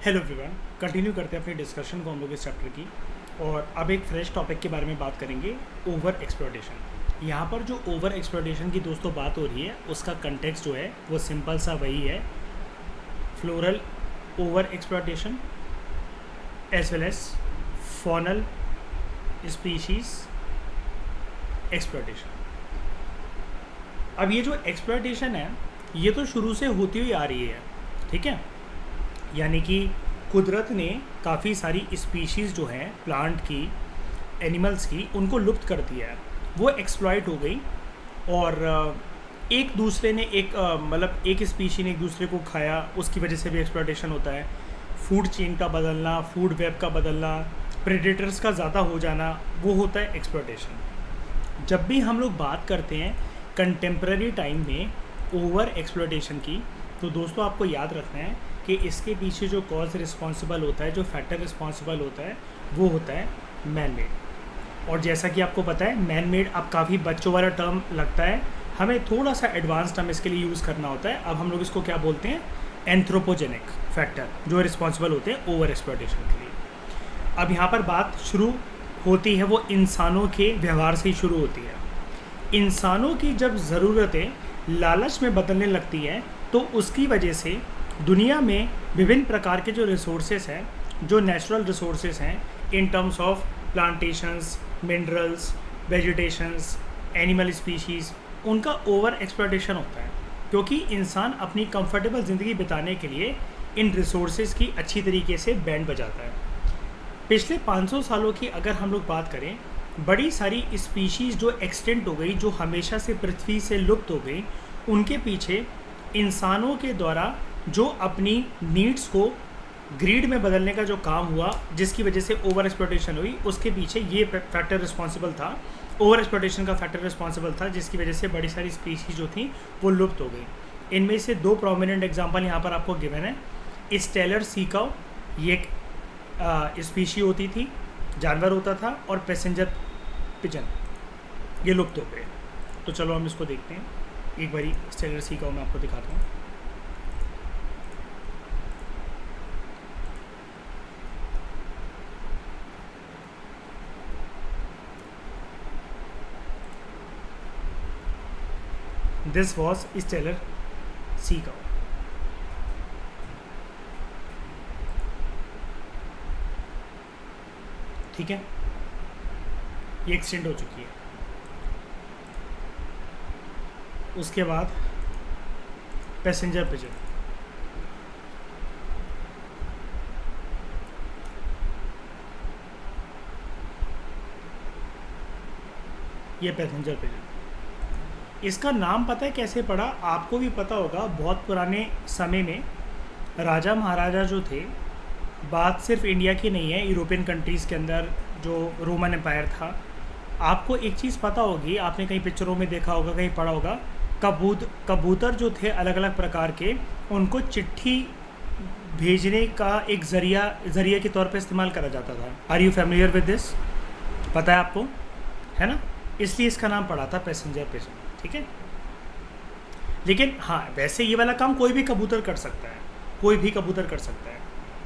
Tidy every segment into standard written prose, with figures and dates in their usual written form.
Hello everyone, continue करते हैं अपनी डिस्कशन को हम लोग इस चैप्टर की। और अब एक फ्रेश टॉपिक के बारे में बात करेंगे, ओवर एक्सप्लॉयटेशन। यहाँ पर जो ओवर एक्सप्लॉयटेशन की दोस्तों बात हो रही है उसका कंटेक्स्ट जो है वो सिंपल सा वही है, floral over exploitation as well as faunal species exploitation. अब ये जो एक्सप्लॉयटेशन है ये तो शुरू से होती हुई आ रही है, ठीक है। यानी कि कुदरत ने काफ़ी सारी स्पीशीज़ जो हैं प्लांट की, एनिमल्स की, उनको लुप्त कर दिया है, वो एक्सप्लॉइट हो गई। और एक दूसरे ने मतलब एक स्पीशी ने एक दूसरे को खाया, उसकी वजह से भी एक्सप्लॉयटेशन होता है। फूड चेन का बदलना, फूड वेब का बदलना, प्रेडेटर्स का ज़्यादा हो जाना, वो होता है एक्सप्लॉयटेशन। जब भी हम लोग बात करते हैं कंटेम्प्रेरी टाइम में ओवर एक्सप्लॉयटेशन की, तो दोस्तों आपको याद रखना है कि इसके पीछे जो कॉज रिस्पॉन्सिबल होता है, जो फैक्टर रिस्पॉन्सिबल होता है, वो होता है मैन मेड। और जैसा कि आपको पता है मैन मेड अब काफ़ी बच्चों वाला टर्म लगता है, हमें थोड़ा सा एडवांस टर्म इसके लिए यूज़ करना होता है। अब हम लोग इसको क्या बोलते हैं, एंथ्रोपोजेनिक फैक्टर, जो रिस्पॉन्सिबल होते हैं ओवर एक्सप्लॉयटेशन के लिए। अब यहाँ पर बात शुरू होती है वो इंसानों के व्यवहार से ही शुरू होती है। इंसानों की जब ज़रूरतें लालच में बदलने लगती हैं तो उसकी वजह से दुनिया में विभिन्न प्रकार के जो रिसोर्सेस हैं, जो नेचुरल रिसोर्सेस हैं in terms of plantations, minerals, vegetations, animal species, उनका ओवर एक्सप्लॉयटेशन होता है, क्योंकि इंसान अपनी कंफर्टेबल ज़िंदगी बिताने के लिए इन रिसोर्सेज की अच्छी तरीके से बैंड बजाता है। पिछले 500 सालों की अगर हम लोग बात करें, बड़ी सारी स्पीशीज़ जो एक्सटेंट हो गई, जो हमेशा से पृथ्वी से लुप्त हो गई, उनके पीछे इंसानों के द्वारा जो अपनी नीड्स को ग्रीड में बदलने का जो काम हुआ, जिसकी वजह से ओवर एक्सप्लॉयटेशन हुई, उसके पीछे ये फैक्टर रिस्पॉन्सिबल था, ओवर एक्सप्लॉयटेशन का फैक्टर रिस्पॉन्सिबल था, जिसकी वजह से बड़ी सारी स्पीशीज जो थी वो लुप्त हो गई। इनमें से दो प्रोमिनेंट एग्जांपल यहाँ पर आपको गिवन है। स्टेलर सी काऊ, ये एक स्पीशी होती थी, जानवर होता था, और पैसेंजर पिजन, ये लुप्त हो गए। तो चलो हम इसको देखते हैं एक बारी। स्टेलर सी काऊ मैं आपको दिखाता हूँ। दिस वॉज स्टेलर सी काऊ। ठीक है, ये एक्सटेंड हो चुकी है। उसके बाद पैसेंजर पिजन, ये पैसेंजर पिजन। इसका नाम पता है कैसे पड़ा? आपको भी पता होगा, बहुत पुराने समय में राजा महाराजा जो थे, बात सिर्फ इंडिया की नहीं है, यूरोपियन कंट्रीज़ के अंदर जो रोमन एम्पायर था, आपको एक चीज़ पता होगी, आपने कहीं पिक्चरों में देखा होगा, कहीं पढ़ा होगा, कबूतर जो थे अलग अलग प्रकार के, उनको चिट्ठी भेजने का एक ज़रिया के तौर पे इस्तेमाल करा जाता था। Are you familiar with this? पता है आपको, है ना? इसलिए इसका नाम पड़ा था पैसेंजर पिजन, ठीक है। लेकिन हाँ, वैसे ये वाला काम कोई भी कबूतर कर सकता है, कोई भी कबूतर कर सकता है।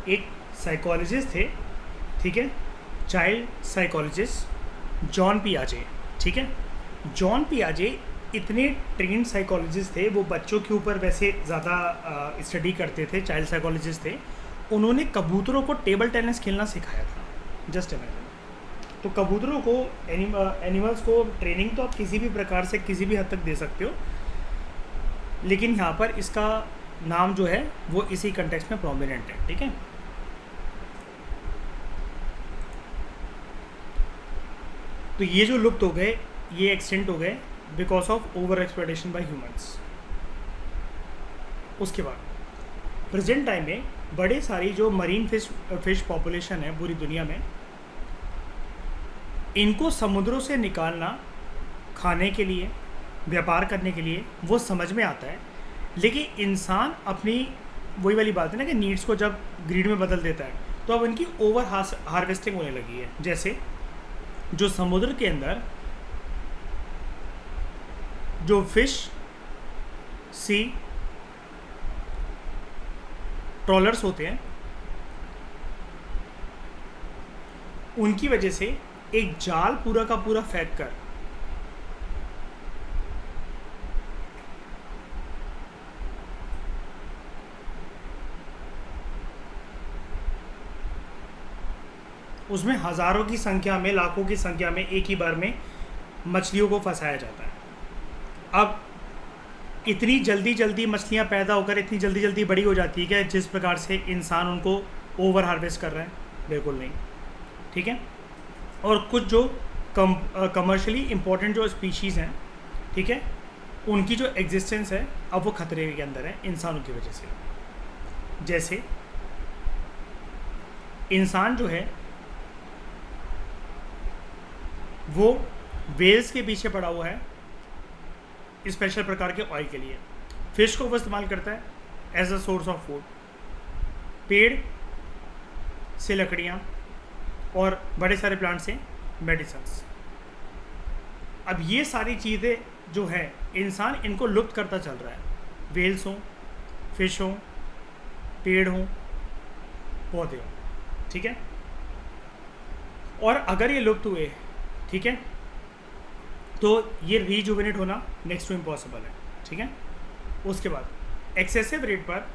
एक साइकोलॉजिस्ट थे, ठीक है, चाइल्ड साइकोलॉजिस्ट जॉन पियाजे, ठीक है। जॉन पियाजे इतने ट्रेंड साइकोलॉजिस्ट थे, वो बच्चों के ऊपर वैसे ज़्यादा स्टडी करते थे, चाइल्ड साइकोलॉजिस्ट थे। उन्होंने कबूतरों को टेबल टेनिस खेलना सिखाया था, जस्ट इमेजिन। तो कबूतरों को, एनिमल्स को ट्रेनिंग तो आप किसी भी प्रकार से किसी भी हद तक दे सकते हो, लेकिन यहाँ पर इसका नाम जो है वो इसी कंटेक्स्ट में प्रोमिनेंट है, ठीक है। तो ये जो लुप्त हो गए, ये एक्सटेंट हो गए because of over exploitation bye humans. उसके बाद प्रेजेंट टाइम में बड़े सारी जो मरीन फिश पॉपुलेशन है पूरी दुनिया में, इनको समुद्रों से निकालना खाने के लिए, व्यापार करने के लिए, वो समझ में आता है। लेकिन इंसान अपनी वही वाली बात है ना कि नीड्स को जब ग्रीड में बदल देता है, तो अब इनकी ओवर हार्वेस्टिंग होने लगी है। जैसे जो समुद्र के अंदर जो फिश सी ट्रॉलर्स होते हैं, उनकी वजह से एक जाल पूरा का पूरा फेंक कर उसमें हज़ारों की संख्या में, लाखों की संख्या में एक ही बार में मछलियों को फंसाया जाता है। अब इतनी जल्दी जल्दी मछलियाँ पैदा होकर इतनी जल्दी जल्दी बड़ी हो जाती है क्या जिस प्रकार से इंसान उनको ओवर हार्वेस्ट कर रहा है? बिल्कुल नहीं। ठीक है। और कुछ जो कमर्शियली इम्पोर्टेंट जो स्पीशीज़ हैं, ठीक है, उनकी जो एग्जिस्टेंस है अब वो खतरे के अंदर है इंसानों की वजह से। जैसे इंसान जो है वो वेल्स के पीछे पड़ा हुआ है स्पेशल प्रकार के ऑयल के लिए। फिश को वो इस्तेमाल करता है as a source of food, पेड़ से लकड़ियाँ और बड़े सारे प्लांट से मेडिसिन्स। अब ये सारी चीज़ें जो है इंसान इनको लुप्त करता चल रहा है। वेल्स हों, फिश हों, पेड़ हों, पौधे हों, ठीक है। और अगर ये लुप्त हुए, ठीक है, तो ये रीजुवेनेट होना नेक्स्ट टू इम्पॉसिबल है। ठीक है। उसके बाद एक्सेसिव रेट पर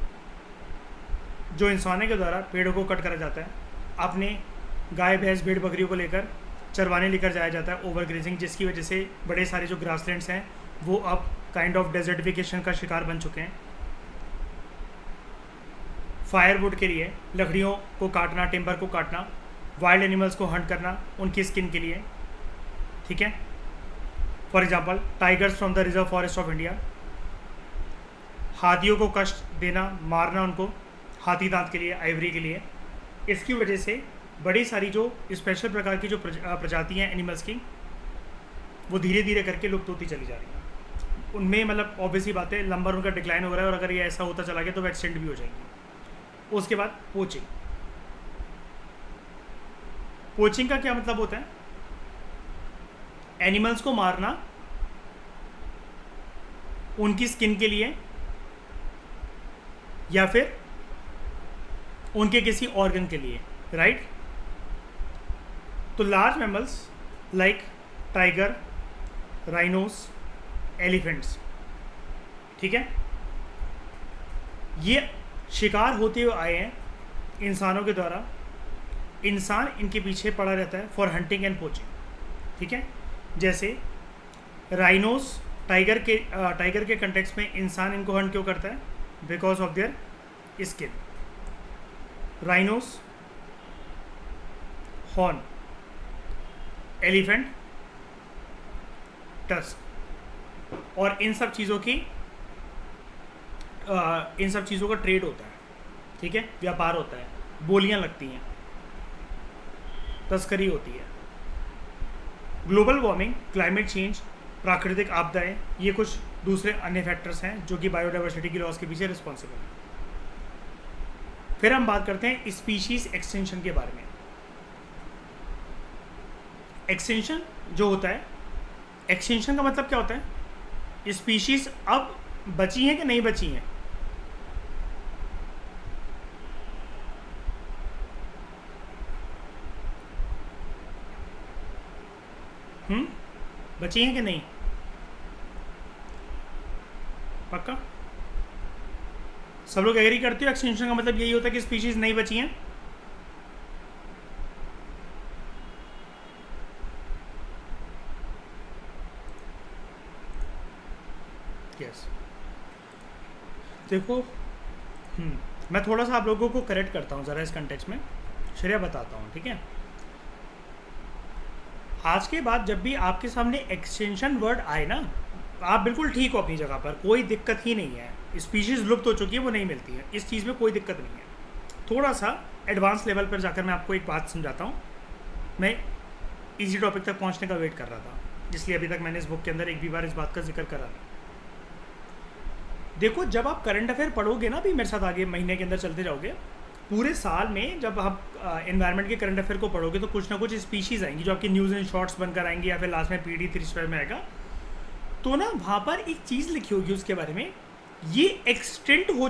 जो इंसानों के द्वारा पेड़ों को कट करा जाता है, अपने गाय भैंस भेड़ बकरियों को लेकर चरवाने लेकर जाया जाता है, ओवर ग्रेजिंग, जिसकी वजह से बड़े सारे जो ग्रासलैंड्स हैं वो अब काइंड ऑफ डेजर्टिफिकेशन का शिकार बन चुके हैं। फायरवुड के लिए लकड़ियों को काटना, टिम्बर को काटना, वाइल्ड एनिमल्स को हंट करना उनकी स्किन के लिए, ठीक है। For example tigers from the reserve forest of India, हाथियों को कष्ट देना, मारना उनको हाथी दांत के लिए, आइवरी के लिए। इसकी वजह से बड़ी सारी जो स्पेशल प्रकार की जो प्रजातियाँ हैं एनिमल्स की, वो धीरे धीरे करके लुप्त होती चली जा रही हैं। उनमें मतलब ऑब्वियसली बात है, नंबर उनका डिक्लाइन हो रहा है और अगर ये ऐसा होता चला गया तो वो एक्सटेंड भी हो जाएंगी। उसके बाद पोचिंग। पोचिंग का क्या मतलब होता है? एनिमल्स को मारना उनकी स्किन के लिए या फिर उनके किसी ऑर्गन के लिए, राइट। तो large mammals like tiger, rhinos, elephants, ठीक है, ये शिकार होते हुए आए हैं इंसानों के द्वारा। इंसान इनके पीछे पड़ा रहता है फॉर हंटिंग एंड पोचिंग, ठीक है। जैसे राइनोस, टाइगर के कंटेक्स्ट में इंसान इनको हंट क्यों करता है? Because of their skin. Rhinos, horn, elephant, tusk. और इन सब चीज़ों का ट्रेड होता है, ठीक है, व्यापार होता है, बोलियां लगती हैं, तस्करी होती है। ग्लोबल वार्मिंग, क्लाइमेट चेंज, प्राकृतिक आपदाएं, ये कुछ दूसरे अन्य फैक्टर्स हैं जो कि बायोडाइवर्सिटी की लॉस के पीछे रिस्पॉन्सिबल हैं। फिर हम बात करते हैं स्पीशीज एक्सटेंशन के बारे में। एक्सटेंशन जो होता है, एक्सटेंशन का मतलब क्या होता है? स्पीशीज अब बची हैं कि नहीं बची हैं? बची हैं कि नहीं? पक्का सब लोग एग्री करते हो? एक्सटेंशन का मतलब यही होता है कि स्पीशीज नहीं बची हैं। यस। देखो, मैं थोड़ा सा आप लोगों को करेक्ट करता हूँ ज़रा इस कंटेक्स्ट में, श्रेया बताता हूँ, ठीक है। आज के बाद जब भी आपके सामने एक्सटेंशन वर्ड आए ना, आप बिल्कुल ठीक हो अपनी जगह पर, कोई दिक्कत ही नहीं है। स्पीशीज़ लुप्त हो चुकी है, वो नहीं मिलती है, इस चीज़ में कोई दिक्कत नहीं है। थोड़ा सा एडवांस लेवल पर जाकर मैं आपको एक बात समझाता हूँ। मैं इजी टॉपिक तक पहुँचने का वेट कर रहा था, इसलिए अभी तक मैंने इस बुक के अंदर एक भी बार इस बात का जिक्र करा था। देखो, जब आप करंट अफेयर पढ़ोगे ना, अभी मेरे साथ आगे महीने के अंदर चलते जाओगे, पूरे साल में जब आप एनवायरनमेंट के करंट अफेयर को पढ़ोगे तो कुछ ना कुछ स्पीशीज़ आएंगी जो आपकी न्यूज़ एंड शॉर्ट्स बनकर आएंगी या फिर लास्ट में पीडी 3 में आएगा। तो ना वहाँ पर एक चीज़ लिखी होगी उसके बारे में, ये एक्सटेंट हो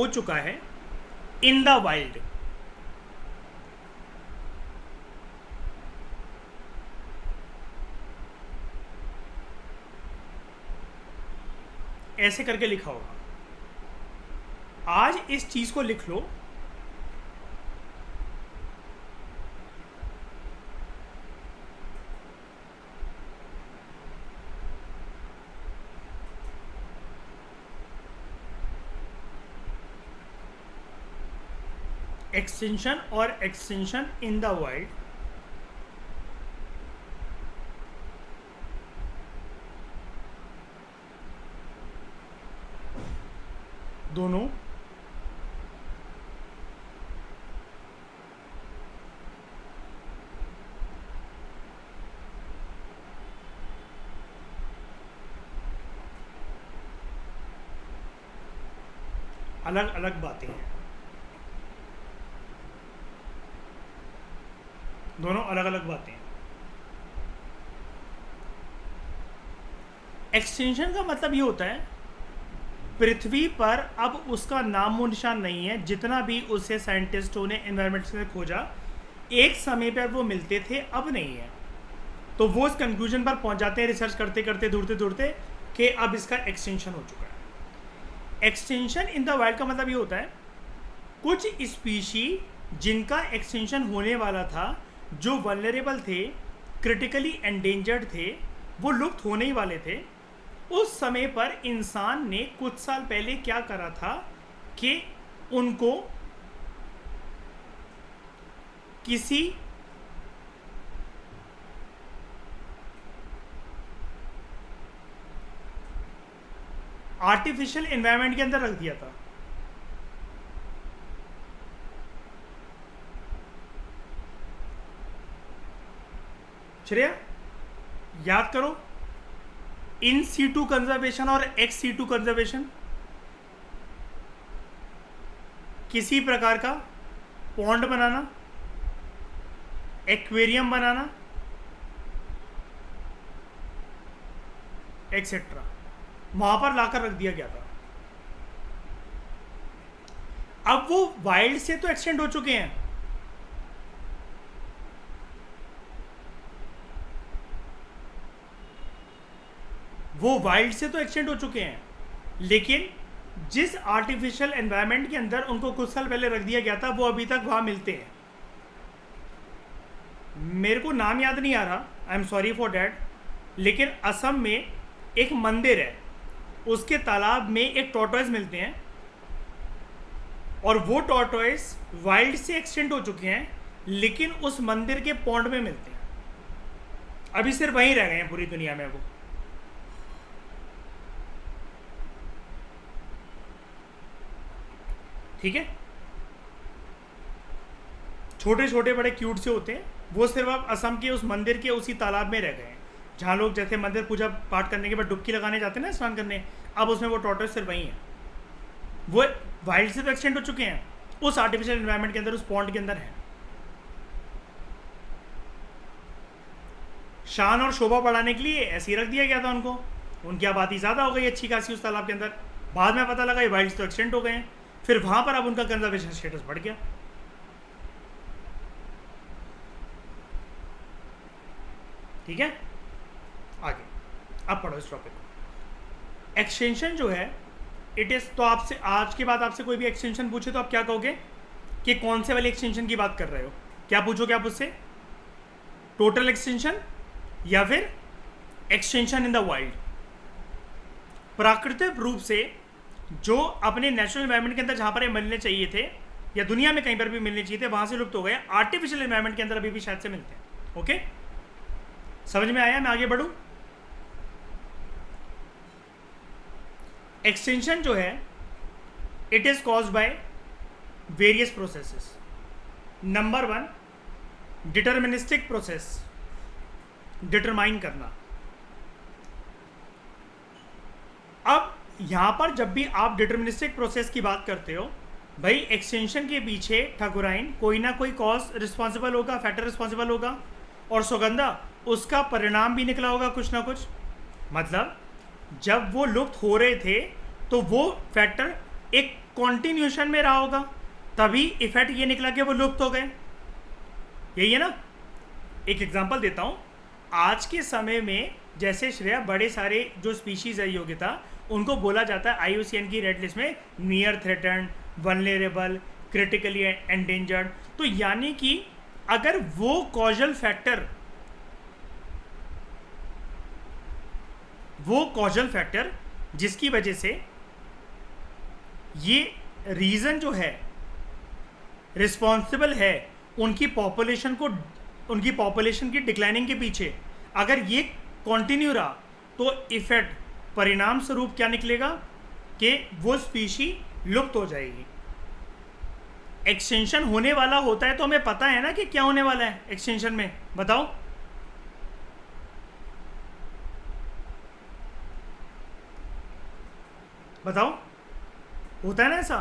चुका है इन द वाइल्ड। ऐसे करके लिखा होगा। आज इस चीज़ को लिख लो, एक्सटेंशन और एक्सटेंशन इन द वर्ल्ड दोनों अलग अलग बातें हैं, दोनों अलग अलग बातें हैं। एक्सटेंशन का मतलब ये होता है पृथ्वी पर अब उसका नामो निशान नहीं है। जितना भी उसे साइंटिस्टों ने एनवायरनमेंट से खोजा, एक समय पर वो मिलते थे, अब नहीं है। तो वो इस कंक्लूजन पर पहुंच जाते हैं रिसर्च करते करते ढूंढते ढूंढते कि अब इसका एक्सटेंशन हो चुका है। एक्सटेंशन इन द वर्ल्ड का मतलब ये होता है कुछ स्पीशी जिनका एक्सटेंशन होने वाला था, जो वल्नरेबल थे, क्रिटिकली एंडेंजर्ड थे, वो लुप्त होने ही वाले थे, उस समय पर इंसान ने कुछ साल पहले क्या करा था कि उनको किसी आर्टिफिशियल एनवायरनमेंट के अंदर रख दिया था। श्रेया याद करो, इन सीटू कंजर्वेशन और एक्स सीटू कंजर्वेशन, किसी प्रकार का पॉन्ड बनाना, एक्वेरियम बनाना, एक्सेट्रा, वहां पर लाकर रख दिया गया था। अब वो वाइल्ड से तो एक्सटेंड हो चुके हैं, वो वाइल्ड से तो एक्सटेंड हो चुके हैं, लेकिन जिस आर्टिफिशियल एनवायरनमेंट के अंदर उनको कुछ साल पहले रख दिया गया था, वो अभी तक वहां मिलते हैं। मेरे को नाम याद नहीं आ रहा, I am sorry for that, लेकिन असम में एक मंदिर है, उसके तालाब में एक टॉर्टोइस मिलते हैं, और वो टॉर्टोइस वाइल्ड से एक्सटेंड हो चुके हैं, लेकिन उस मंदिर के पॉन्ड में मिलते हैं। अभी सिर्फ वहीं रह गए हैं पूरी दुनिया में वो। ठीक है, छोटे छोटे बड़े क्यूट से होते हैं, वो सिर्फ अब असम के उस मंदिर के उसी तालाब में रह गए हैं, जहाँ लोग जैसे मंदिर पूजा पाठ करने के बाद डुबकी लगाने जाते हैं ना, स्नान करने, अब उसमें वो टॉर्टोइस सिर्फ वही है। वो वाइल्ड से तो एक्सटेंड हो चुके हैं, उस आर्टिफिशियल एनवायरनमेंट के अंदर, उस पॉन्ड के अंदर है। शान और शोभा बढ़ाने के लिए ऐसे ही रख दिया गया था उनको, उनकी आबादी ज़्यादा हो गई अच्छी खासी उस तालाब के अंदर। बाद में पता लगा ये वाइल्ड तो एक्सटेंड हो गए हैं, फिर वहां पर अब उनका कंजर्वेशन स्टेटस बढ़ गया। ठीक है, आगे अब पढ़ो इस टॉपिक को। एक्सटेंशन जो है इट इज, तो आपसे आज के बाद आपसे कोई भी एक्सटेंशन पूछे तो आप क्या कहोगे कि कौन से वाले एक्सटेंशन की बात कर रहे हो? क्या पूछोगे आप उससे? टोटल एक्सटेंशन या फिर एक्सटेंशन इन द वाइल्ड? प्राकृतिक रूप से जो अपने नेचुरल एनवायरनमेंट के अंदर जहां पर ये मिलने चाहिए थे, या दुनिया में कहीं पर भी मिलने चाहिए थे, वहां से लुप्त हो गए। आर्टिफिशियल एनवायरनमेंट के अंदर अभी भी शायद से मिलते हैं। ओके, समझ में आया? मैं आगे बढ़ूं। एक्सटेंशन जो है it is caused by various processes. Number 1, deterministic process, determine करना। अब यहां पर जब भी आप डिटर्मिनिस्टिक प्रोसेस की बात करते हो, भाई एक्सटेंशन के पीछे ठकुराइन कोई ना कोई कॉज रिस्पॉन्सिबल होगा, फैक्टर रिस्पॉन्सिबल होगा, और सुगंधा उसका परिणाम भी निकला होगा कुछ ना कुछ। मतलब जब वो लुप्त हो रहे थे तो वो फैक्टर एक कॉन्टिन्यूशन में रहा होगा, तभी इफेक्ट ये निकला कि वो लुप्त हो गए। यही है ना? एक एग्जांपल देता हूँ। आज के समय में जैसे श्रेया बड़े सारे जो स्पीशीज़ है योग्यता, उनको बोला जाता है IUCN की रेड लिस्ट में near threatened, vulnerable, critically endangered. तो यानी कि अगर वो कॉजल फैक्टर जिसकी वजह से ये रीज़न जो है रिस्पॉन्सिबल है उनकी पॉपुलेशन की डिक्लाइनिंग के पीछे, अगर ये कंटिन्यू रहा तो इफेक्ट परिणाम स्वरूप क्या निकलेगा कि वो स्पीशी लुप्त हो जाएगी। एक्सटेंशन होने वाला होता है तो हमें पता है ना कि क्या होने वाला है एक्सटेंशन में, बताओ। बताओ, होता है ना ऐसा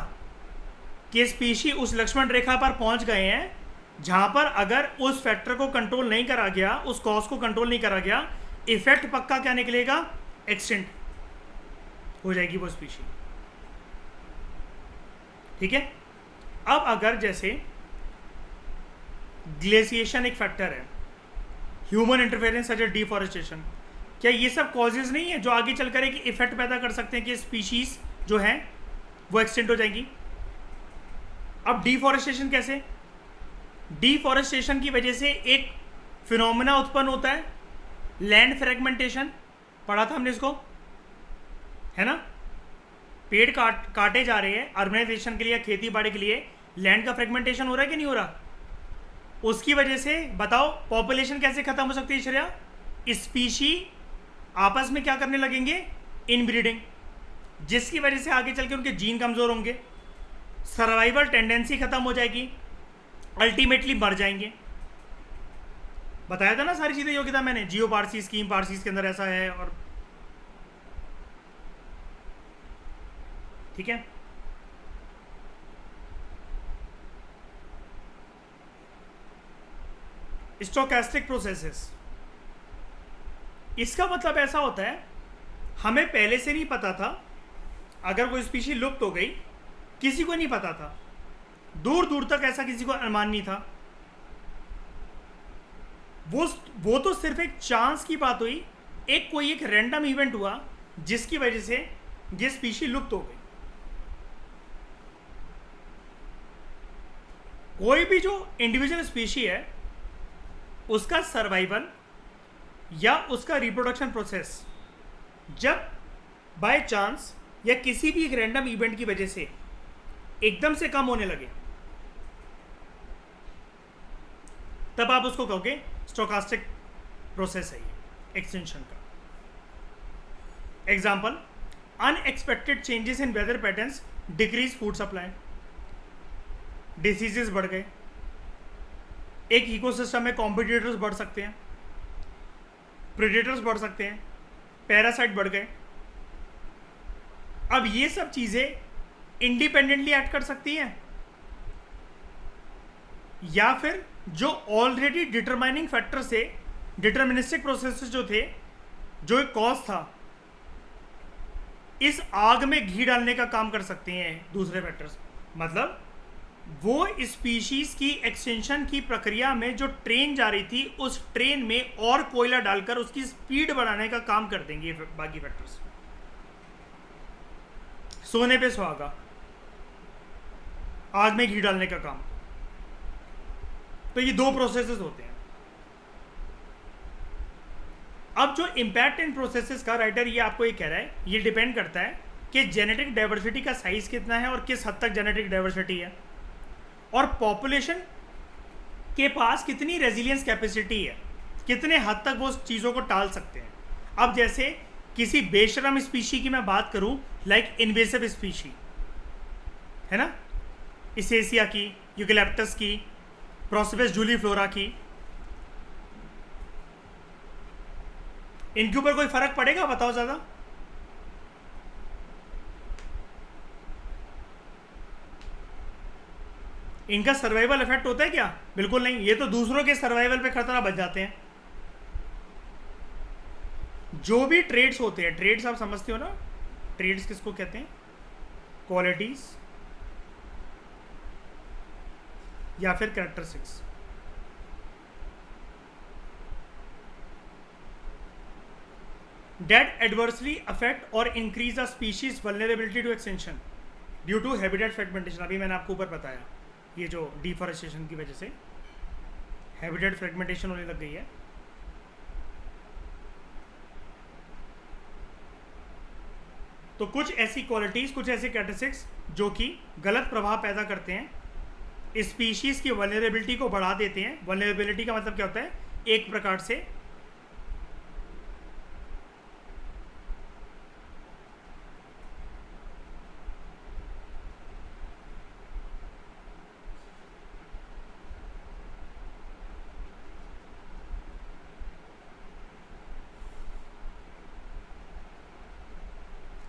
कि स्पीशी उस लक्ष्मण रेखा पर पहुंच गए हैं जहां पर अगर उस फैक्टर को कंट्रोल नहीं करा गया, उस कॉज को कंट्रोल नहीं करा गया, इफेक्ट पक्का क्या निकलेगा, एक्सटेंट हो जाएगी वो स्पीशी। ठीक है। अब अगर जैसे ग्लेशिएशन एक फैक्टर है, human interference such as deforestation, क्या ये सब कॉजेज नहीं है जो आगे चलकर एक इफेक्ट पैदा कर सकते हैं कि स्पीशीज जो है वो एक्सटेंट हो जाएगी। अब डिफॉरेस्टेशन कैसे, डिफॉरेस्टेशन की वजह से एक फिनोमेना उत्पन्न होता है, लैंड फ्रेगमेंटेशन, पढ़ा था हमने इसको, है ना। पेड़ काटे जा रहे हैं अर्बनाइजेशन के लिए, खेती बाड़ी के लिए, लैंड का फ्रेगमेंटेशन हो रहा है कि नहीं हो रहा। उसकी वजह से बताओ पॉपुलेशन कैसे खत्म हो सकती है श्रेया, स्पीशी आपस में क्या करने लगेंगे, इनब्रीडिंग, जिसकी वजह से आगे चल के उनके जीन कमजोर होंगे, सर्वाइवल टेंडेंसी खत्म हो जाएगी, अल्टीमेटली मर जाएंगे। बताया था ना सारी चीजें योग्यता मैंने, जियो पारसी स्कीम पारसीज के अंदर ऐसा है। और ठीक है, स्टोकेस्टिक प्रोसेसेस, इसका मतलब ऐसा होता है हमें पहले से नहीं पता था, अगर कोई स्पीशी लुप्त हो गई किसी को नहीं पता था, दूर दूर तक ऐसा किसी को अनुमान नहीं था, वो तो सिर्फ एक चांस की बात हुई, कोई एक रैंडम इवेंट हुआ जिसकी वजह से ये स्पीशी लुप्त हो गई। कोई भी जो इंडिविजुअल स्पीशी है उसका सर्वाइवल या उसका रिप्रोडक्शन प्रोसेस जब बाय चांस या किसी भी एक रैंडम इवेंट की वजह से एकदम से कम होने लगे, तब आप उसको कहोगे स्टोकास्टिक प्रोसेस है ये एक्सटेंशन का। Example, unexpected changes in weather patterns decrease food supply, diseases बढ़ गए, एक इकोसिस्टम में कॉम्पिटिटर्स बढ़ सकते हैं, प्रेडेटर्स बढ़ सकते हैं, पैरासाइट बढ़ गए। अब ये सब चीज़ें इंडिपेंडेंटली एक्ट कर सकती हैं या फिर जो ऑलरेडी डिटरमाइनिंग फैक्टर से, डिटर्मिनिस्टिक प्रोसेसेस जो थे, जो एक कॉज था, इस आग में घी डालने का काम कर सकते हैं दूसरे फैक्टर्स। मतलब वो स्पीशीज की एक्सटेंशन की प्रक्रिया में जो ट्रेन जा रही थी, उस ट्रेन में और कोयला डालकर उसकी स्पीड बढ़ाने का काम कर देंगे बाकी फैक्टर्स। सोने पे सुहागा, आग में घी डालने का काम। तो ये दो प्रोसेसेस होते हैं। अब जो इम्पैक्ट इन प्रोसेसेस का राइटर ये आपको ये कह रहा है, ये डिपेंड करता है कि जेनेटिक डाइवर्सिटी का साइज कितना है और किस हद तक जेनेटिक डाइवर्सिटी है, और पॉपुलेशन के पास कितनी रेजिलियंस कैपेसिटी है, कितने हद तक वो चीज़ों को टाल सकते हैं। अब जैसे किसी बेशरम स्पीशी की मैं बात करूं, लाइक इन्वेसिव स्पीशी है ना, इसेसिया की, यूकेलिप्टस की, प्रोसिपस जूलीफ्लोरा की, इनके ऊपर कोई फर्क पड़ेगा बताओ ज़्यादा? इनका सर्वाइवल इफेक्ट होता है क्या? बिल्कुल नहीं। ये तो दूसरों के सर्वाइवल पे खतरा बच जाते हैं। जो भी ट्रेड्स होते हैं, ट्रेड्स आप समझते हो ना, ट्रेड्स किसको कहते हैं? क्वालिटीज या फिर कैरेक्टरिस्टिक्स। डेट एडवर्सली अफेक्ट और increase the species vulnerability to extension due to habitat fragmentation. अभी मैंने आपको ऊपर बताया, ये जो डिफॉरेस्टेशन की वजह से हैबिटेट फ्रेगमेंटेशन होने लग गई है। तो कुछ ऐसी क्वालिटीज, कुछ ऐसे कैरेक्टरिस्टिक्स जो कि गलत प्रभाव पैदा करते हैं, स्पीशीज की वल्नरेबिलिटी को बढ़ा देते हैं। वल्नरेबिलिटी का मतलब क्या होता है? एक प्रकार से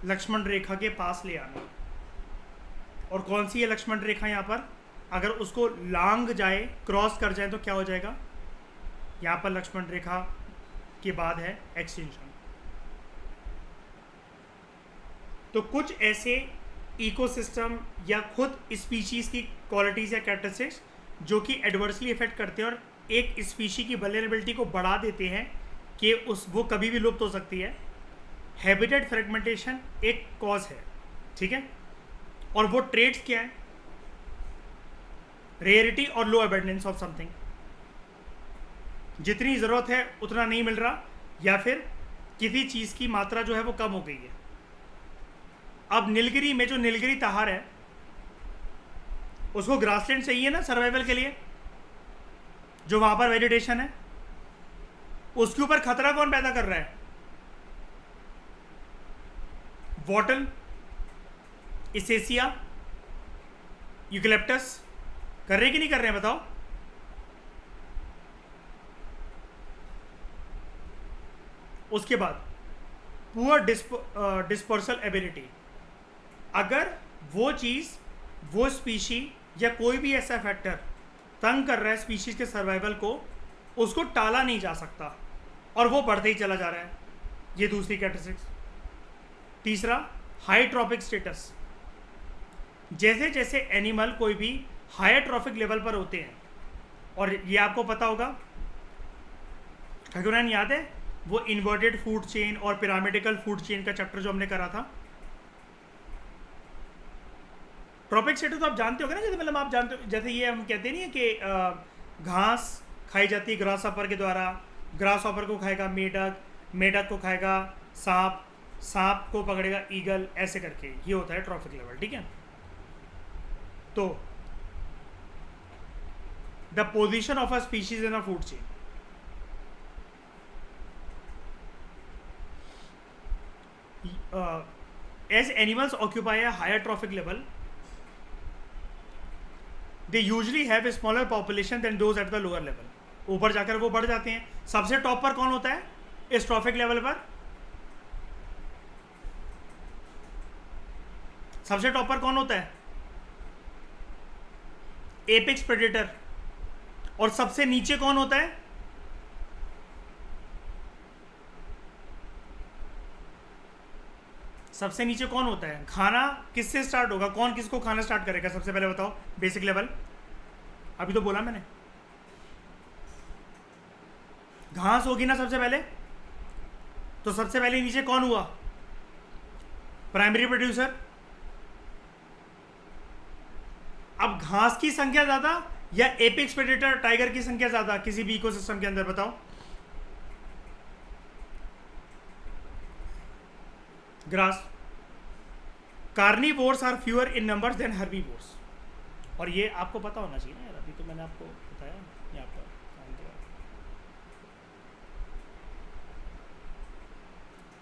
लक्ष्मण रेखा के पास ले आना। और कौन सी है लक्ष्मण रेखा यहाँ पर? अगर उसको लांग जाए, क्रॉस कर जाए तो क्या हो जाएगा? यहाँ पर लक्ष्मण रेखा के बाद है एक्सटेंशन। तो कुछ ऐसे इकोसिस्टम या खुद स्पीशीज की क्वालिटीज या कैरेक्टरिस्टिक्स जो कि एडवर्सली इफेक्ट करते हैं और एक स्पीशी की वल्नरेबिलिटी को बढ़ा देते हैं कि वो कभी भी लुप्त हो सकती है। हैबिटेट फ्रेगमेंटेशन एक कॉज है, ठीक है। और वो ट्रेड्स क्या है? रेयरिटी और लो अबंडेंस ऑफ समथिंग, जितनी ज़रूरत है उतना नहीं मिल रहा, या फिर किसी चीज़ की मात्रा जो है वो कम हो गई है। अब नीलगिरी में जो नीलगिरी तहार है, उसको ग्रासलैंड चाहिए ना सर्वाइवल के लिए, जो वहाँ पर वेजिटेशन है। उसके ऊपर खतरा कौन पैदा कर रहा है? वॉटल, इसेसिया, यूकलिप्टस कर रहे कि नहीं कर रहे हैं बताओ? उसके बाद पुअर डिस्पर्सल एबिलिटी। अगर वो चीज़, वो स्पीशी या कोई भी ऐसा फैक्टर तंग कर रहा है स्पीशीज के सर्वाइवल को, उसको टाला नहीं जा सकता और वो बढ़ते ही चला जा रहा है। ये दूसरी कैरेक्टरिस्टिक्स। तीसरा, हाई ट्रॉपिक स्टेटस। जैसे जैसे एनिमल कोई भी हायर ट्रॉफिक लेवल पर होते हैं, और ये आपको पता होगा, ठकुरान याद है वो इन्वर्टेड फूड चेन और पिरामिडिकल फूड चेन का चैप्टर जो हमने करा था? ट्रॉपिक स्टेटस तो आप जानते हो ना, जैसे मतलब आप जानते हो, जैसे ये हम कहते नहीं है कि घास खाई जाती है ग्रास हॉपर के द्वारा, ग्रास हॉपर को खाएगा मेढक, मेढक को खाएगा सांप, सांप को पकड़ेगा ईगल, ऐसे करके ये होता है ट्रॉफिक लेवल, ठीक है। तो the position of a species in a food chain. As animals occupy a higher trophic level, they usually have a smaller population than those at the lower level. ऊपर जाकर वो बढ़ जाते हैं। सबसे टॉप पर कौन होता है इस ट्रॉफिक लेवल पर? सबसे टॉप पर कौन होता है? Apex predator. और सबसे नीचे कौन होता है? सबसे नीचे कौन होता है? खाना किससे स्टार्ट होगा? कौन किसको खाना स्टार्ट करेगा सबसे पहले बताओ? बेसिक लेवल अभी तो बोला मैंने, घास होगी ना सबसे पहले। तो सबसे पहले नीचे कौन हुआ? Primary producer. अब घास की संख्या ज्यादा या एपेक्स प्रेडेटर टाइगर की संख्या ज्यादा किसी भी इकोसिस्टम के अंदर बताओ? Grass. Carnivores are fewer in numbers than herbivores. और ये आपको पता होना चाहिए ना यार, अभी तो मैंने आपको बताया यहाँ पर।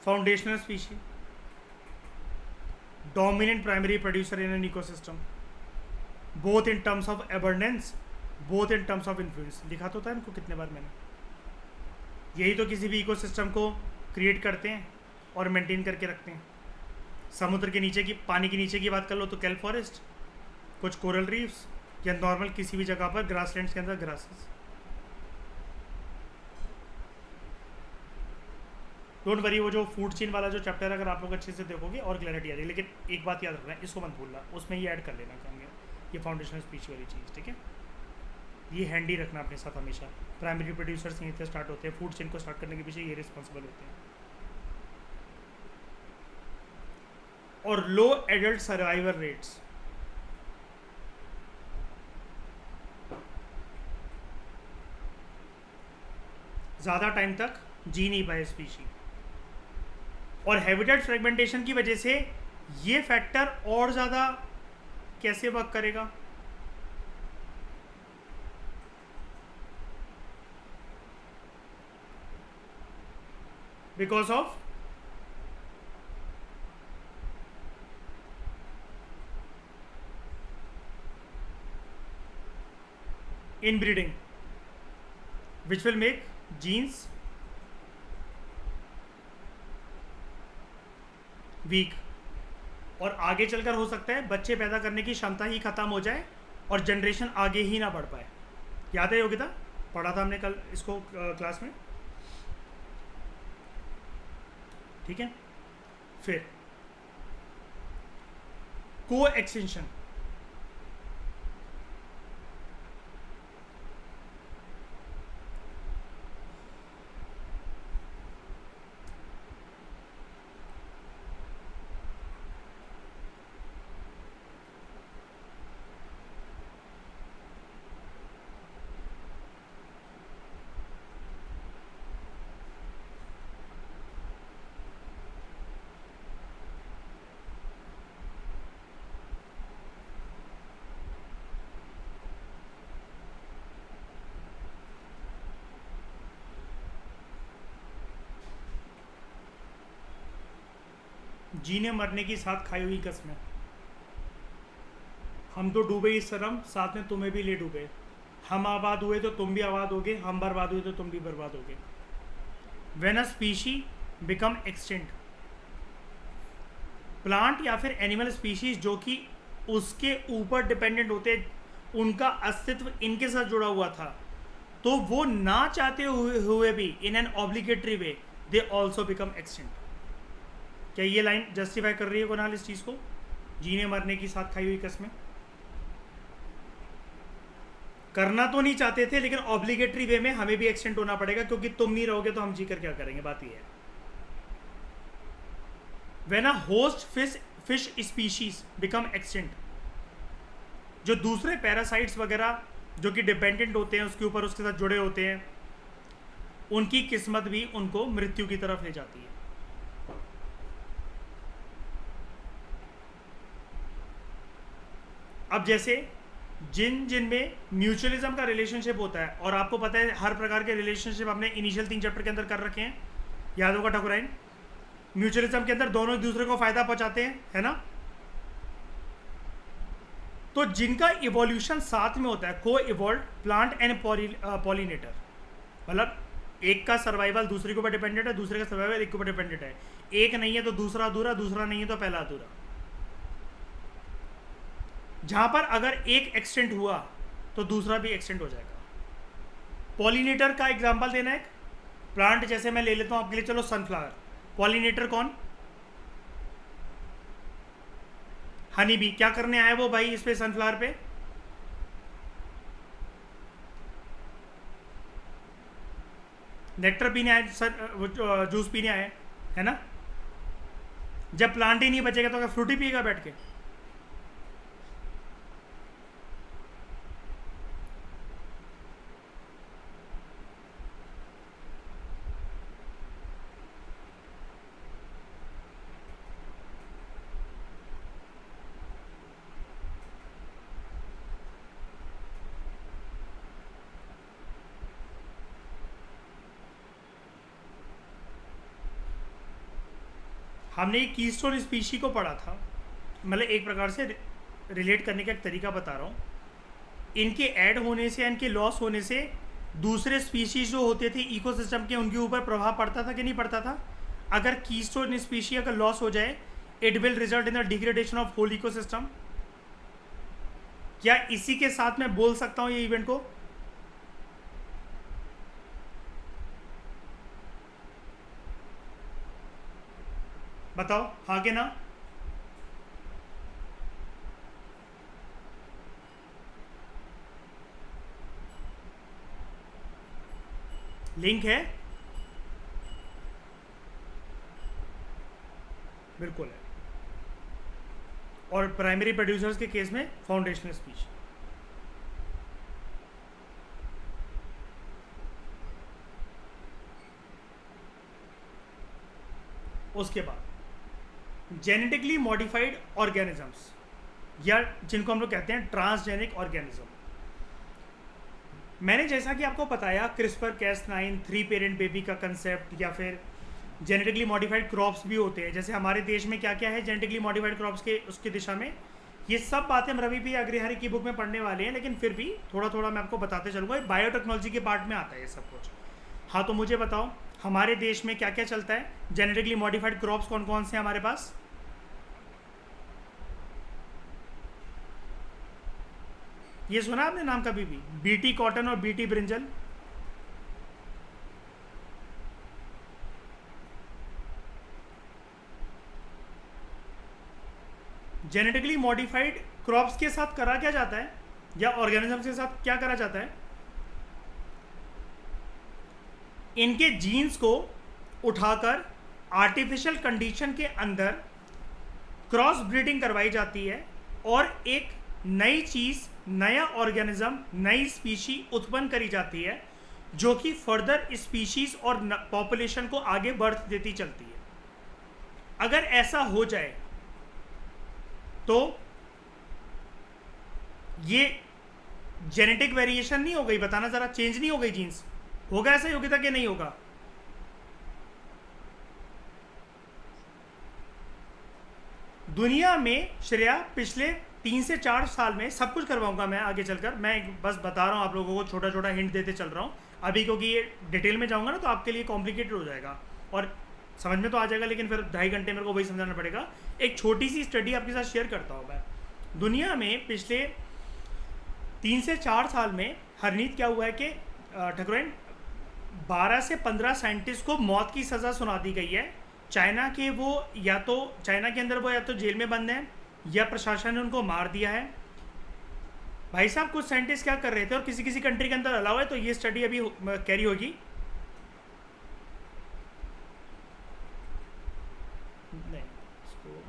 Foundational species, dominant primary producer in an ecosystem, both in terms of abundance, both in terms of influence. लिखा तो था इनको कितने बार मैंने। यही तो किसी भी इकोसिस्टम को क्रिएट करते हैं और मेंटेन करके रखते हैं। समुद्र के नीचे की, पानी के नीचे की बात कर लो तो कैल्प फॉरेस्ट, कुछ कोरल रीफ्स, या नॉर्मल किसी भी जगह पर ग्रासलैंड्स के अंदर ग्रासेस। डोंट वरी, वो जो फूड चेन वाला जो चैप्टर है अगर आप लोग अच्छे से देखोगे और क्लैरिटी आ जाएगी। लेकिन एक बात याद रखना, इसको मत भूलना, उसमें ये ऐड कर लेना चाहेंगे, ये फाउंडेशनल स्पीच वाली चीज़, ठीक है। ये हैंडी रखना अपने साथ हमेशा। प्राइमरी प्रोड्यूसर्स यहीं से स्टार्ट होते हैं, फूड चेन को स्टार्ट करने के पीछे ये रिस्पॉन्सिबल होते हैं। और लो एडल्ट सर्वाइवल रेट्स। ज़्यादा टाइम तक जी नहीं पाए स्पीशी। और हैबिटेट फ्रेगमेंटेशन की वजह से ये फैक्टर और ज़्यादा कैसे वर्क करेगा? Because of inbreeding which will make genes weak, और आगे चलकर हो सकता है बच्चे पैदा करने की क्षमता ही खत्म हो जाए और जनरेशन आगे ही ना बढ़ पाए। याद है योगिता, पढ़ा था हमने कल इसको क्लास में, ठीक है। फिर को एक्सटेंशन, जीने मरने की साथ खाई हुई कसमें। हम तो डूबे इस शर्म, साथ में तुम्हें भी ले डूबे। हम आबाद हुए तो तुम भी आबाद होगे, हम बर्बाद हुए तो तुम भी बर्बाद होगे। When a species become extinct, plant या फिर एनिमल स्पीशीज जो कि उसके ऊपर डिपेंडेंट होते, उनका अस्तित्व इनके साथ जुड़ा हुआ था, तो वो ना चाहते हुए भी in an obligatory way they also become extinct. क्या ये लाइन जस्टिफाई कर रही है कुणाल इस चीज़ को, जीने मरने की साथ खाई हुई कसमें? करना तो नहीं चाहते थे, लेकिन ऑब्लिगेटरी वे में हमें भी एक्सटेंट होना पड़ेगा, क्योंकि तुम नहीं रहोगे तो हम जीकर क्या करेंगे, बात ये है। When a host fish species become extinct, जो दूसरे पैरासाइट्स वगैरह जो कि डिपेंडेंट होते हैं उसके ऊपर, उसके साथ जुड़े होते हैं, उनकी किस्मत भी उनको मृत्यु की तरफ ले जाती है। अब जैसे जिन में म्यूचुअलिज्म का रिलेशनशिप होता है, और आपको पता है हर प्रकार के रिलेशनशिप हमने इनिशियल 3 चैप्टर के अंदर कर रखे हैं, याद होगा ठाकुराइन। म्यूचुअलिज्म के अंदर दोनों एक दूसरे को फायदा पहुंचाते हैं, है ना। तो जिनका इवोल्यूशन साथ में होता है, को इवॉल्व प्लांट एंड पॉलिनेटर, मतलब एक का सर्वाइवल दूसरे के ऊपर डिपेंडेंट है, दूसरे का सर्वाइवल एक के ऊपर डिपेंडेंट है। एक नहीं है तो दूसरा अधूरा, दूसरा नहीं है तो पहला अधूरा। जहां पर अगर एक एक्सटेंट हुआ तो दूसरा भी एक्सटेंट हो जाएगा। पॉलिनेटर का एग्जांपल देना है, प्लांट जैसे मैं ले लेता हूं आपके लिए, चलो सनफ्लावर। पॉलिनेटर कौन? Honey bee. क्या करने आया वो भाई इस पे, सनफ्लावर पे? नेक्टर पीने आए, जूस पीने आए, है ना। जब प्लांट ही नहीं बचेगा तो क्या फ्रूटी पिएगा बैठ के? हमने एक कीस्टोन स्पीशी को पढ़ा था, मतलब एक प्रकार से रिलेट करने का एक तरीका बता रहा हूँ। इनके ऐड होने से, इनके लॉस होने से दूसरे स्पीशीज जो होते थे इकोसिस्टम के, उनके ऊपर प्रभाव पड़ता था कि नहीं पड़ता था? अगर कीस्टोन स्पीशी अगर लॉस हो जाए, it will result in the degradation of whole ecosystem. क्या इसी के साथ मैं बोल सकता हूँ ये इवेंट को? बताओ हाँ के ना। लिंक है, बिल्कुल है। और प्राइमरी प्रोड्यूसर्स के केस में फाउंडेशनल स्पीच। उसके बाद जेनेटिकली मॉडिफाइड ऑर्गेनिजम्स, या जिनको हम लोग कहते हैं ट्रांसजेनिक ऑर्गेनिज्म। मैंने जैसा कि आपको बताया क्रिस्पर कैस9 3 पेरेंट बेबी का कंसेप्ट, या फिर जेनेटिकली मॉडिफाइड क्रॉप्स भी होते हैं। जैसे हमारे देश में क्या क्या है जेनेटिकली मॉडिफाइड क्रॉप्स के उसकी दिशा में, ये सब बातें हम रवि पी अग्रहरि की बुक में पढ़ने वाले हैं, लेकिन फिर भी थोड़ा थोड़ा मैं आपको बताते चलूँगा। बायोटेक्नोलॉजी के पार्ट में आता है ये सब कुछ। हाँ, तो मुझे बताओ हमारे देश में क्या क्या चलता है, जेनेटिकली मॉडिफाइड क्रॉप्स कौन कौन से हैं हमारे पास? ये सुना आपने नाम कभी भी? बीटी कॉटन और BT brinjal. Genetically modified crops के साथ करा क्या जाता है, या ऑर्गेनिज्म के साथ क्या करा जाता है? इनके जीन्स को उठाकर आर्टिफिशियल कंडीशन के अंदर क्रॉस ब्रीडिंग करवाई जाती है, और एक नई चीज़, नया ऑर्गेनिज्म, नई स्पीशी उत्पन्न करी जाती है, जो कि फर्दर स्पीशीज और पॉपुलेशन को आगे बढ़ देती चलती है। अगर ऐसा हो जाए तो ये जेनेटिक वेरिएशन नहीं हो गई? बताना जरा, चेंज नहीं हो गई जीन्स? होगा ऐसा योग्यता कि नहीं होगा? दुनिया में श्रेया पिछले 3 से 4 साल में सब कुछ करवाऊंगा मैं आगे चलकर। मैं बस बता रहा हूँ आप लोगों को, छोटा छोटा हिंट देते चल रहा हूँ अभी, क्योंकि ये डिटेल में जाऊंगा ना तो आपके लिए कॉम्प्लिकेटेड हो जाएगा, और समझ में तो आ जाएगा लेकिन फिर 2.5 घंटे मेरे को वही समझाना पड़ेगा। एक छोटी सी स्टडी आपके साथ शेयर करता हूँ मैं। दुनिया में पिछले 3 से 4 साल में हरनीत क्या हुआ है कि ठकुराइन 12 से 15 साइंटिस्ट को मौत की सज़ा सुना दी गई है। चाइना के वो या तो चाइना के अंदर वो या तो जेल में बंद हैं, या प्रशासन ने उनको मार दिया है। भाई साहब, कुछ साइंटिस्ट क्या कर रहे थे और किसी किसी कंट्री के अंदर अलाउ है, तो ये स्टडी अभी कैरी होगी। नहीं, इसको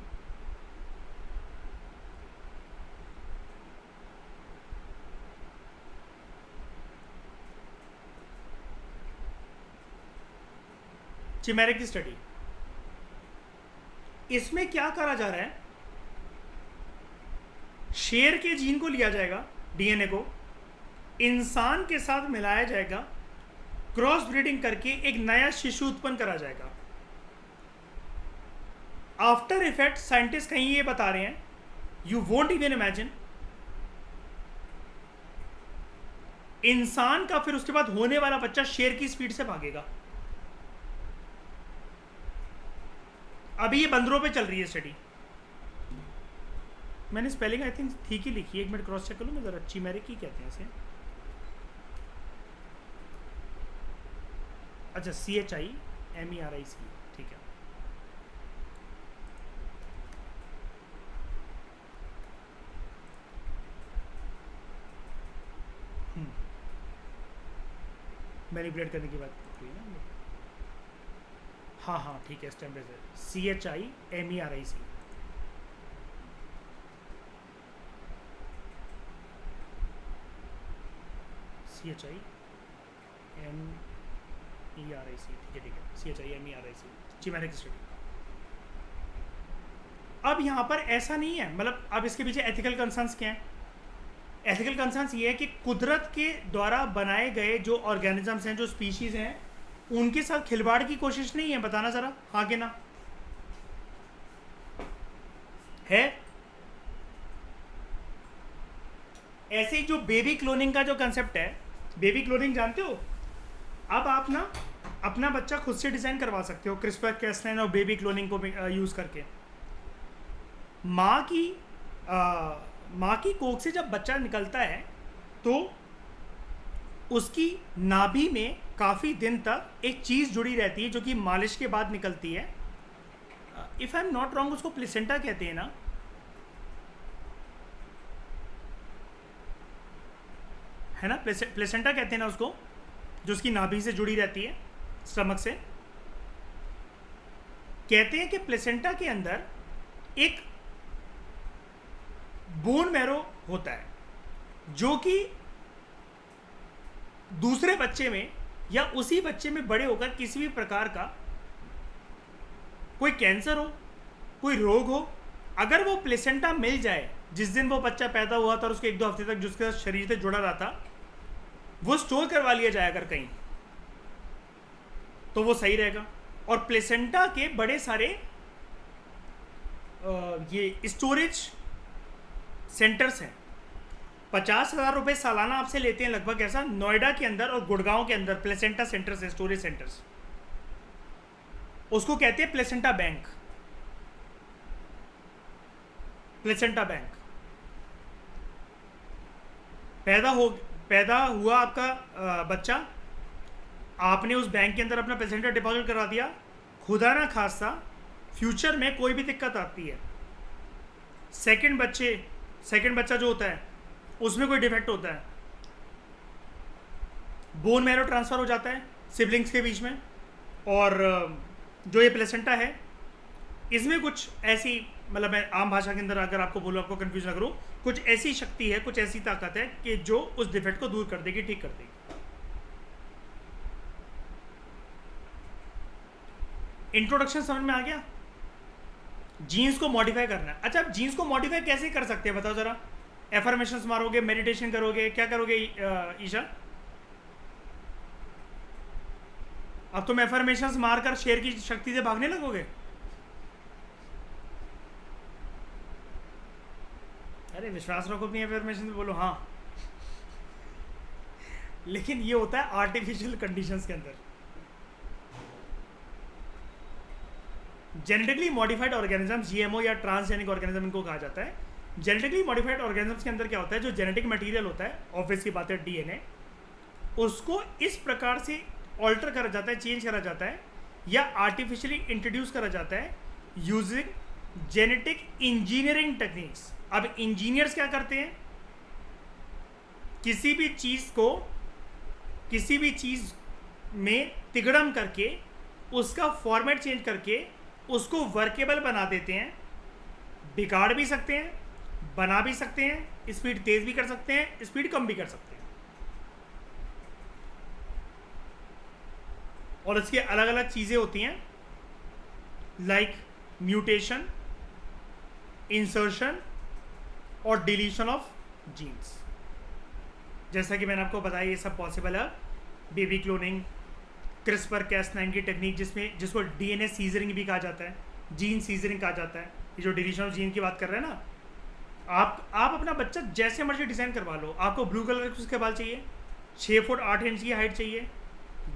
चिमेरिक की स्टडी, इसमें क्या करा जा रहा है? शेर के जीन को लिया जाएगा, डीएनए को इंसान के साथ मिलाया जाएगा, क्रॉस ब्रीडिंग करके एक नया शिशु उत्पन्न करा जाएगा। आफ्टर इफेक्ट साइंटिस्ट कहीं ये बता रहे हैं, यू वोंट इवन इमेजिन, इंसान का फिर उसके बाद होने वाला बच्चा शेर की स्पीड से भागेगा। अभी ये बंदरों पे चल रही है स्टडी। मैंने स्पेलिंग आई थिंक ठीक ही लिखी है, एक मिनट क्रॉस चेक कर लूँ मैं ज़रा। चिमेरिक ही कहते हैं इसे। अच्छा, CHIMERIC, ठीक है। मैनिपुलेट करने की बात हुई ना। हाँ हाँ ठीक है, स्टेम पे CHIMERIC। ठीक है CHIMERIC, चिमेरिक स्टडी। अब यहाँ पर ऐसा नहीं है, मतलब अब इसके पीछे एथिकल कंसर्न्स क्या हैं? एथिकल कंसर्न्स ये है कि कुदरत के द्वारा बनाए गए जो ऑर्गेनिजम्स हैं, जो स्पीशीज हैं, उनके साथ खिलवाड़ की कोशिश नहीं है। बताना जरा, हाँ कि ना? है। ऐसे ही जो बेबी क्लोनिंग का जो कंसेप्ट है, बेबी क्लोनिंग जानते हो? अब आप ना अपना बच्चा खुद से डिज़ाइन करवा सकते हो क्रिस्पर कैस9 और बेबी क्लोनिंग को यूज़ करके। माँ की कोख से जब बच्चा निकलता है तो उसकी नाभि में काफ़ी दिन तक एक चीज़ जुड़ी रहती है जो कि मालिश के बाद निकलती है। If I am not wrong उसको प्लेसेंटा कहते हैं ना, है ना? प्लेसेंटा कहते हैं ना उसको, जो उसकी नाभि से जुड़ी रहती है स्टमक से। कहते हैं कि प्लेसेंटा के अंदर एक बोन मैरो होता है जो कि दूसरे बच्चे में या उसी बच्चे में बड़े होकर किसी भी प्रकार का कोई कैंसर हो, कोई रोग हो, अगर वो प्लेसेंटा मिल जाए जिस दिन वो बच्चा पैदा हुआ था और उसके 1-2 हफ्ते तक जिसके साथ शरीर से जुड़ा रहा था, वो स्टोर करवा लिया जाए अगर कहीं, तो वो सही रहेगा। और प्लेसेंटा के बड़े सारे ये स्टोरेज सेंटर्स हैं। 50,000 रुपये सालाना आपसे लेते हैं लगभग, ऐसा नोएडा के अंदर और गुड़गांव के अंदर प्लेसेंटा सेंटर्स है, स्टोरेज सेंटर्स। उसको कहते हैं प्लेसेंटा बैंक। प्लेसेंटा बैंक पैदा हुआ आपका बच्चा, आपने उस बैंक के अंदर अपना प्लेसेंटा डिपॉजिट करा दिया, खुदा ना खास्ता फ्यूचर में कोई भी दिक्कत आती है, सेकंड बच्चा जो होता है उसमें कोई डिफेक्ट होता है, बोन मैरो ट्रांसफ़र हो जाता है सिबलिंग्स के बीच में, और जो ये प्लेसेंटा है इसमें कुछ ऐसी, मतलब मैं आम भाषा के अंदर अगर आपको बोलूँ, आपको कंफ्यूज ना करूँ, कुछ ऐसी शक्ति है, कुछ ऐसी ताकत है कि जो उस डिफेक्ट को दूर कर देगी, ठीक कर देगी। इंट्रोडक्शन समझ में आ गया? जीन्स को मॉडिफाई करना है। अच्छा, अब जीन्स को मॉडिफाई कैसे कर सकते हैं बताओ जरा? एफर्मेशंस मारोगे, मेडिटेशन करोगे, क्या करोगे ईशा? अब तुम एफर्मेशंस मारकर शेर की शक्ति से भागने लगोगे? अरे विश्वास रखो अपनी एफर्मेशन से, बोलो हाँ। लेकिन ये होता है आर्टिफिशियल कंडीशंस के अंदर। जेनेटिकली मॉडिफाइड ऑर्गेनिज्म, जीएमओ या ट्रांसजेनिक ऑर्गेनिज्म इनको कहा जाता है। जेनेटिकली मॉडिफाइड ऑर्गेनिज्म्स के अंदर क्या होता है, जो जेनेटिक मटेरियल होता है, ऑब्वियस की बात है डीएनए, उसको इस प्रकार से ऑल्टर करा जाता है, चेंज करा जाता है या आर्टिफिशियली इंट्रोड्यूस करा जाता है यूजिंग जेनेटिक इंजीनियरिंग टेक्निक्स। अब इंजीनियर्स क्या करते हैं, किसी भी चीज़ में तिगड़म करके उसका फॉर्मेट चेंज करके उसको वर्केबल बना देते हैं। बिगाड़ भी सकते हैं, बना भी सकते हैं, स्पीड तेज भी कर सकते हैं, स्पीड कम भी कर सकते हैं, और इसकी अलग अलग चीज़ें होती हैं, लाइक म्यूटेशन, इंसर्शन और डिलीशन ऑफ जीन्स। जैसा कि मैंने आपको बताया, ये सब पॉसिबल है। बेबी क्लोनिंग, क्रिस्पर कैस9 की टेक्निक, जिसको डीएनए सीजरिंग भी कहा जाता है, जीन सीजरिंग कहा जाता है। ये जो डिलीशन ऑफ जीन की बात कर रहे हैं ना, आप अपना बच्चा जैसे मर्जी डिज़ाइन करवा लो। आपको ब्लू कलर के उसके बाल चाहिए, 6 फुट 8 इंच की हाइट चाहिए,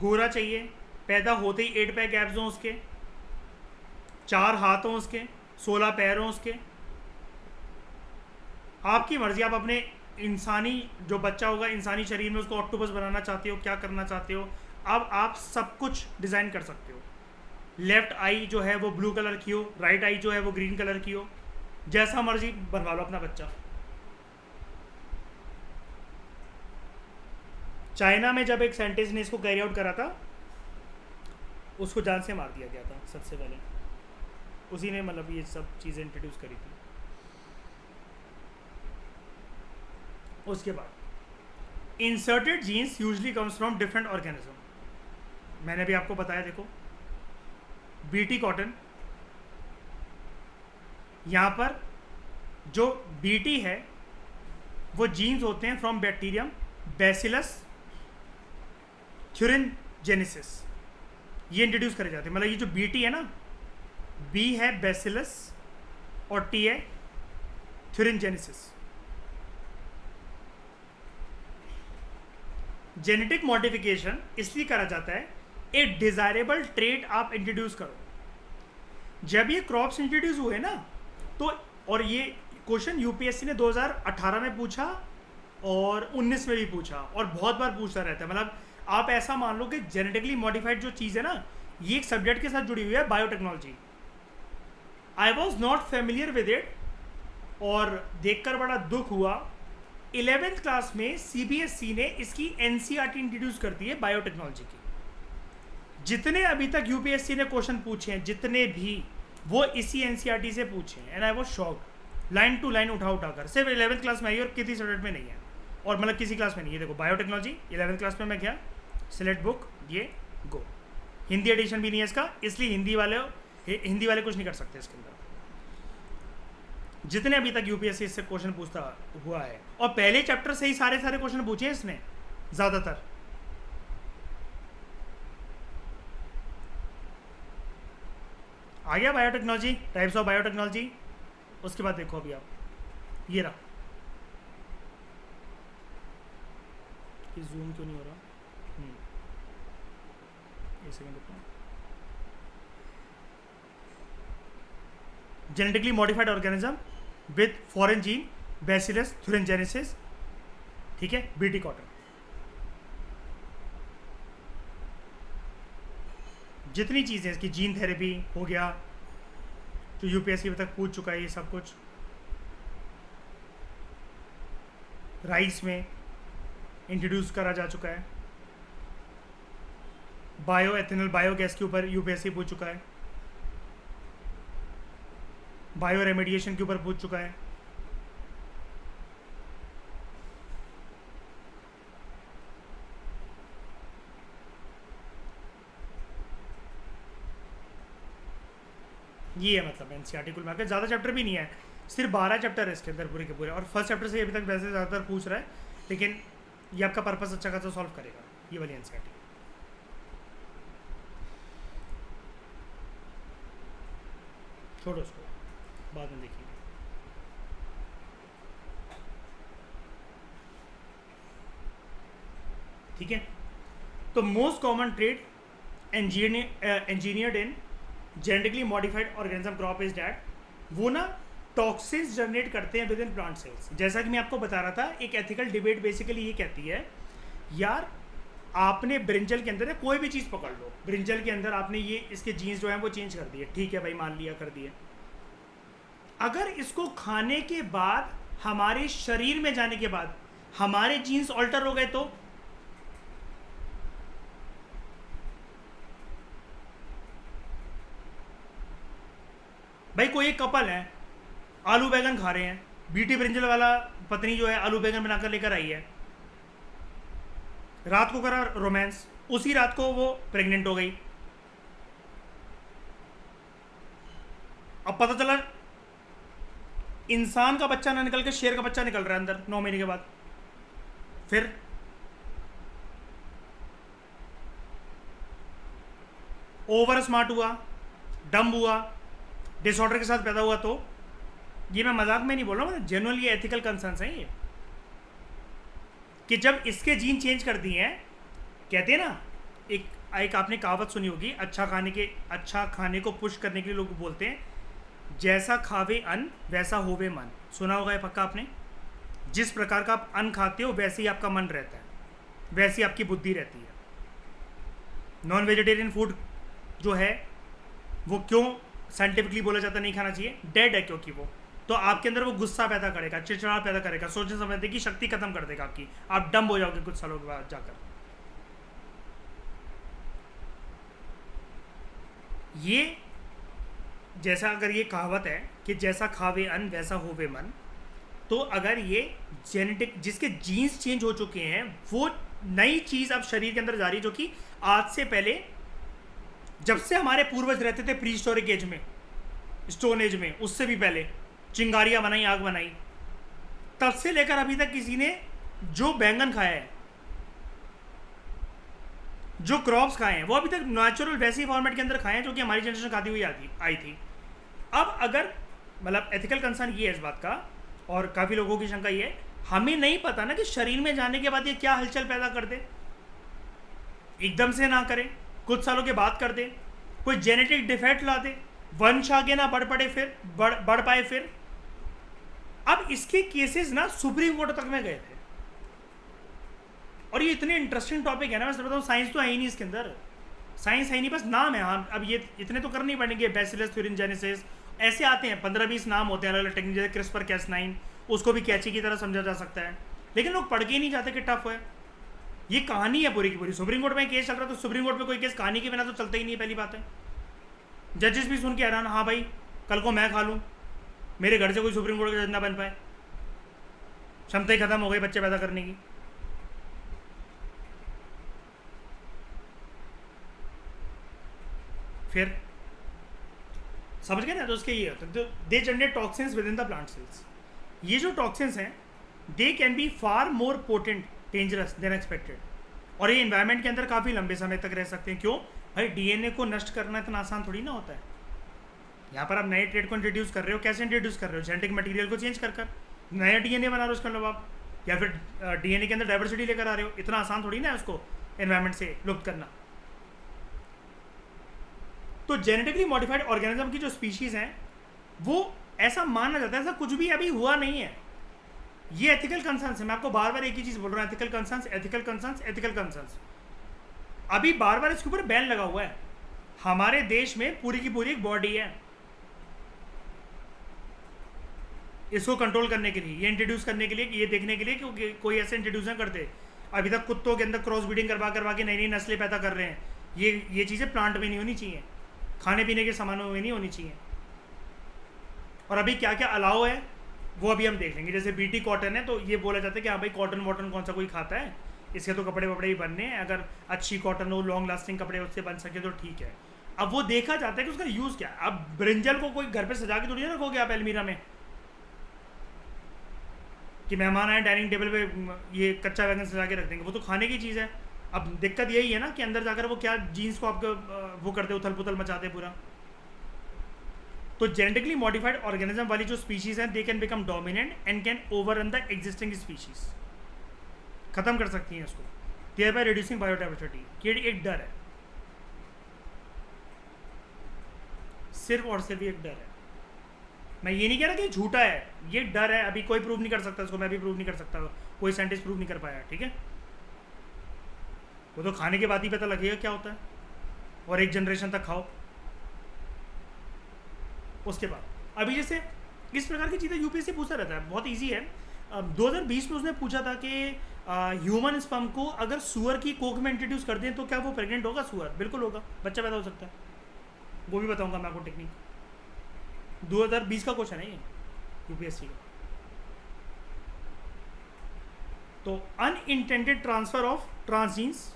गोरा चाहिए, पैदा होते ही 8 पैक एब्स हों उसके, 4 हाथ हों उसके, 16 पैर हों उसके, आपकी मर्जी। आप अपने इंसानी जो बच्चा होगा, इंसानी शरीर में उसको ऑक्टोपस बनाना चाहते हो, क्या करना चाहते हो, अब आप सब कुछ डिज़ाइन कर सकते हो। लेफ्ट आई जो है वो ब्लू कलर की हो, राइट आई जो है वो ग्रीन कलर की हो, जैसा मर्जी बनवा लो अपना बच्चा। चाइना में जब एक साइंटिस्ट ने इसको कैरी आउट करा था, उसको जान से मार दिया गया था सबसे पहले, उसी ने मतलब ये सब चीज़ें इंट्रोड्यूस करी थी। उसके बाद inserted genes usually comes from different organism. मैंने भी आपको बताया, देखो बीटी कॉटन, यहाँ पर जो बीटी है वो जीन्स होते हैं फ्रॉम बैक्टीरियम बैसिलस थ्यूरिनजेनेसिस, ये इंट्रोड्यूस करे जाते हैं। मतलब ये जो बीटी है ना, बी है बैसिलस और टी है थ्यूरिनजेनेसिस। जेनेटिक मॉडिफिकेशन इसलिए करा जाता है, एक डिज़ायरेबल ट्रेट आप इंट्रोड्यूस करो। जब ये क्रॉप्स इंट्रोड्यूस हुए ना, तो और ये क्वेश्चन यूपीएससी ने 2018 में पूछा और 19 में भी पूछा और बहुत बार पूछता रहता है। मतलब आप ऐसा मान लो कि जेनेटिकली मॉडिफाइड जो चीज़ है ना, ये एक सब्जेक्ट के साथ जुड़ी हुई है, biotechnology. I was not familiar with it और देखकर बड़ा दुख हुआ। 11th क्लास में सीबीएसई ने इसकी एनसीईआरटी इंट्रोड्यूस कर दी है बायोटेक्नोलॉजी की। जितने अभी तक यूपीएससी ने क्वेश्चन पूछे हैं, जितने भी, वो इसी एनसीईआरटी से पूछे हैं, and I was shocked. Line to line उठा कर, सिर्फ 11th क्लास में आई और किसी सब्जेक्ट में नहीं है, और मतलब किसी क्लास में नहीं है। देखो बायोटेक्नोलॉजी 11th क्लास में मैं क्या, सिलेक्ट बुक, ये गो। हिंदी एडिशन भी नहीं है इसका, इसलिए हिंदी वाले कुछ नहीं कर सकते इसके अंदर। जितने अभी तक यूपीएससी इससे क्वेश्चन पूछता हुआ है, और पहले चैप्टर से ही सारे क्वेश्चन पूछे हैं इसने ज़्यादातर। आ गया बायोटेक्नोलॉजी, टाइप्स ऑफ बायोटेक्नोलॉजी। उसके बाद देखो अभी आप, ये रहा, कि जूम क्यों नहीं हो रहा, एक सेकंड रुको। Genetically modified organism with foreign gene, bacillus thuringiensis, ठीक है, बीटी कॉटन। जितनी चीज़ें इसकी, जीन थेरेपी हो गया, तो यूपीएससी अभी तक पूछ चुका है ये सब कुछ। राइस में इंट्रोड्यूस करा जा चुका है। बायो एथेनॉल बायोगैस के ऊपर यूपीएससी पूछ चुका है। बायो रेमेडिएशन के ऊपर पूछ चुका है। ये है मतलब एनसीईआरटी कुल मिलाकर ज़्यादा चैप्टर भी नहीं है, सिर्फ 12 चैप्टर है इसके अंदर पूरे के पूरे, और फर्स्ट चैप्टर से अभी तक वैसे ज़्यादातर पूछ रहा है, लेकिन ये आपका पर्पस अच्छा खासा सॉल्व करेगा ये वाली एनसीईआरटी। छोड़ो उसको, बाद में देखिए। ठीक है, तो most common trade engineered in genetically modified organism crop is that वो ना टॉक्सिन्स जनरेट करते हैं विद इन प्लांट सेल्स। जैसा कि मैं आपको बता रहा था, एक एथिकल डिबेट बेसिकली ये कहती है, यार आपने ब्रिंजल के अंदर है, कोई भी चीज़ पकड़ लो, ब्रिंजल के अंदर आपने ये इसके जीन्स जो हैं वो चेंज कर दिए, ठीक है भाई, मान लिया कर दिए। अगर इसको खाने के बाद, हमारे शरीर में जाने के बाद हमारे जीन्स ऑल्टर हो गए तो भाई, कोई एक कपल है, आलू बैगन खा रहे हैं, बीटी ब्रिंजल वाला पत्नी जो है आलू बैगन बनाकर लेकर आई है, रात को करा रोमांस, उसी रात को वो प्रेग्नेंट हो गई। अब पता चला इंसान का बच्चा ना निकल के शेर का बच्चा निकल रहा है अंदर 9 महीने के बाद। फिर ओवर स्मार्ट हुआ, डम्ब हुआ, डिसऑर्डर के साथ पैदा हुआ, तो ये मैं मजाक में नहीं बोल रहा हूँ, जेन्युइनली एथिकल कंसर्न्स हैं ये, कि जब इसके जीन चेंज कर दिए हैं, कहते हैं ना, एक आपने कहावत सुनी होगी, अच्छा खाने को पुश करने के लिए लोग बोलते हैं, जैसा खावे अन्न वैसा होवे मन। सुना होगा ये पक्का आपने। जिस प्रकार का आप अन्न खाते हो वैसे ही आपका मन रहता है, वैसी आपकी बुद्धि रहती है। नॉन वेजिटेरियन फूड जो है वो क्यों साइंटिफिकली बोला जाता नहीं खाना चाहिए, डेड है क्योंकि वो, तो आपके अंदर वो गुस्सा पैदा करेगा, चिड़चिड़ा पैदा करेगा, सोचने समझने की शक्ति खत्म कर देगा आपकी, आप डम्ब हो जाओगे कुछ सालों के बाद जाकर। ये जैसा अगर ये कहावत है कि जैसा खावे अन्न वैसा होवे मन, तो अगर ये जेनेटिक जिसके जीन्स चेंज हो चुके हैं, वो नई चीज़ अब शरीर के अंदर जा रही है, जो कि आज से पहले जब से हमारे पूर्वज रहते थे प्री हिस्टोरिक एज में, स्टोन एज में, उससे भी पहले चिंगारियाँ बनाई, आग बनाई, तब से लेकर अभी तक किसी ने जो बैंगन खाया है, जो क्रॉप्स खाए हैं, वो अभी तक नेचुरल वैसी फॉर्मेट के अंदर खाए हैं जो कि हमारी जनरेशन खाती हुई आई थी। अब अगर मतलब एथिकल कंसर्न ये है इस बात का, और काफ़ी लोगों की शंका ये है, हमें नहीं पता ना कि शरीर में जाने के बाद ये क्या हलचल पैदा कर दे, एकदम से ना करे, कुछ सालों के बाद कर दे, कोई जेनेटिक डिफेक्ट ला दे, वंश आगे ना बढ़ पाए फिर। अब इसके केसेस ना सुप्रीम कोर्ट तक में गए थे, और ये इतने इंटरेस्टिंग टॉपिक है ना, मैं बताऊँ, साइंस तो है ही नहीं इसके अंदर, साइंस है ही नहीं, बस नाम है। हाँ, अब ये इतने तो करने ही पड़ेंगे, बैसिलस थुरिनजेनेसिस, ऐसे आते हैं 15-20 नाम होते हैं अलग अलग टेक्निक, जैसे क्रिस्पर कैस9, उसको भी कैची की तरह समझा जा सकता है, लेकिन लोग पढ़ के ही नहीं जाते कि टफ है। ये कहानी है पूरी की पूरी। सुप्रीम कोर्ट में केस चल रहा है, तो सुप्रीम कोर्ट में कोई केस कहानी के बिना तो चलता ही नहीं, पहली बात है। जजेस भी सुन के हैरान, हाँ भाई कल को मैं खा लूँ, मेरे घर से कोई सुप्रीम कोर्ट का जज ना बन पाए, क्षमता ही खत्म हो गई बच्चे पैदा करने की। फिर समझ गए ना, तो उसके ये होता है, they generate toxins with in the plant cells. ये जो टॉक्सिन्स हैं they can be far more potent dangerous than expected, और ये इन्वायरमेंट के अंदर काफ़ी लंबे समय तक रह सकते हैं। क्यों भाई, डीएनए को नष्ट करना इतना आसान थोड़ी ना होता है। यहाँ पर आप नए ट्रेड को इंट्रोड्यूस कर रहे हो, कैसे इंट्रोड्यूस कर रहे हो, जेनेटिक मटेरियल को चेंज कर नया डीएनए बना रहे हो उसका मतलब आप, या फिर डीएनए के अंदर डाइवर्सिटी लेकर आ रहे हो। इतना आसान थोड़ी ना है उसको एनवायरमेंट से लुप्त करना। तो जेनेटिकली मॉडिफाइड ऑर्गेनिज्म की जो स्पीशीज हैं वो ऐसा माना जाता है, ऐसा कुछ भी अभी हुआ नहीं है। ये एथिकल कंसर्न्स है, मैं आपको बार बार एक ही चीज बोल रहा हूँ, ethical concerns, ethical concerns, ethical concerns. अभी बार बार इसके ऊपर बैन लगा हुआ है। हमारे देश में पूरी की पूरी एक बॉडी है इसको कंट्रोल करने के लिए, ये इंट्रोड्यूस करने के लिए, ये देखने के लिए कि कोई ऐसे इंट्रोड्यूस ना करते। अभी तक कुत्तों के अंदर क्रॉस ब्रीडिंग करवा के नई नई नस्लें पैदा कर रहे हैं। ये चीज़ें प्लांट में नहीं होनी चाहिए, खाने पीने के सामानों में नहीं होनी चाहिए। और अभी क्या क्या अलाउ है वो अभी हम देख लेंगे। जैसे बीटी कॉटन है तो ये बोला जाता है कि हाँ भाई कॉटन वॉटन कौन सा कोई खाता है, इसके तो कपड़े वपड़े ही बनने हैं, अगर अच्छी कॉटन हो, लॉन्ग लास्टिंग कपड़े उससे बन सके तो ठीक है। अब वो देखा जाता है कि उसका यूज़ क्या है। अब ब्रिंजल को कोई घर पे सजा के थोड़ी ना रखोगे आप अलमीरा में कि मेहमान आए डाइनिंग टेबल पे ये कच्चा बैगन सजा के रख देंगे, वो तो खाने की चीज़ है। अब दिक्कत यही है ना कि अंदर जाकर वो क्या जीन्स को आपको वो करते, उथल पुथल मचाते पूरा। तो जेनेटिकली मॉडिफाइड ऑर्गेनिज्म वाली जो स्पीशीज हैं they can become dominant and can overrun the existing species, खत्म कर सकती हैं इसको, देयर बाय रिड्यूसिंग बायोडाइवर्सिटी। ये एक डर है, सिर्फ और सिर्फ एक डर है। मैं ये नहीं कह रहा कि झूठा है, ये डर है। अभी कोई प्रूव नहीं कर सकता इसको, मैं भी प्रूव नहीं कर सकता, कोई साइंटिस्ट प्रूव नहीं कर पाया, ठीक है। वो तो खाने के बाद ही पता लगेगा क्या होता है, और एक जनरेशन तक खाओ उसके बाद। अभी जैसे इस प्रकार की चीज़ें यूपीएससी पूछता रहता है, बहुत इजी है। 2020 में उसने पूछा था कि ह्यूमन स्पर्म को अगर सुअर की कोख में इंट्रोड्यूस कर दें तो क्या वो प्रेग्नेंट होगा सुअर? बिल्कुल होगा, बच्चा पैदा हो सकता है। वो भी बताऊंगा मैं आपको टेक्निक। 2020 का क्वेश्चन है ये यूपीएससी का। तो अनइंटेंडेड ट्रांसफर ऑफ ट्रांसजीन्स,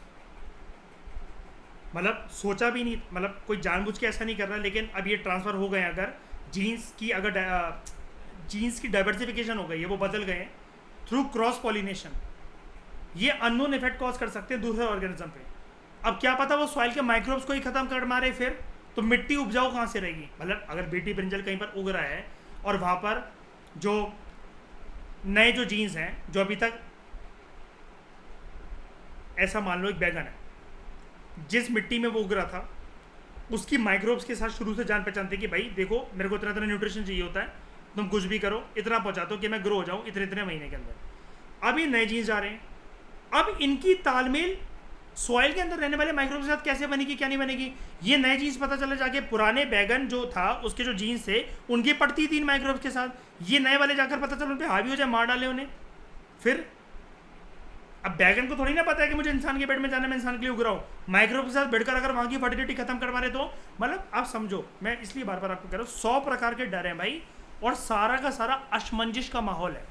मतलब सोचा भी नहीं, मतलब कोई जानबूझ के ऐसा नहीं कर रहा, लेकिन अब ये ट्रांसफ़र हो गए। अगर जीन्स की जीन्स की डाइवर्सिफिकेशन हो गई है, वो बदल गए हैं थ्रू क्रॉस पॉलिनेशन, ये अननोन इफेक्ट कॉज कर सकते हैं दूसरे ऑर्गेनिज्म पे। अब क्या पता वो सॉइल के माइक्रोब्स को ही खत्म कर मारे, फिर तो मिट्टी उपजाऊ कहाँ से रहेगी? मतलब अगर बीटी ब्रिंजल कहीं पर उग रहा है और वहाँ पर जो नए जो जीन्स हैं, जो अभी तक, ऐसा मान लो एक बैगन है, जिस मिट्टी में वो उग रहा था उसकी माइक्रोब्स के साथ शुरू से जान पहचान थी कि भाई देखो मेरे को इतना इतना न्यूट्रिशन चाहिए होता है, तुम कुछ भी करो, इतना पहुँचा दो कि मैं ग्रो हो जाऊँ इतने इतने महीने के अंदर। अब ये नए जीन्स जा रहे हैं, अब इनकी तालमेल सॉइल के अंदर रहने वाले माइक्रोब के साथ कैसे बनेगी, क्या नहीं बनेगी, ये नए जीन्स पता चला जाके पुराने बैगन जो था उसके जो जीन्स थे उनकी पड़ती थी इन माइक्रोब्स के साथ, ये नए वाले जाकर पता चला उन पर हावी हो जाए, मार डाले उन्हें। फिर अब बैगन को थोड़ी ना पता है कि मुझे इंसान के पेट में जाना, मैं इंसान के लिए उग रहा हूँ, माइक्रोब के साथ भिड़कर अगर वहाँ की फर्टिलिटी खत्म करवा रहे तो मतलब आप समझो। मैं इसलिए बार बार आपको कह रहा हूँ 100 प्रकार के डर हैं भाई, और सारा का सारा असमंजस का माहौल है,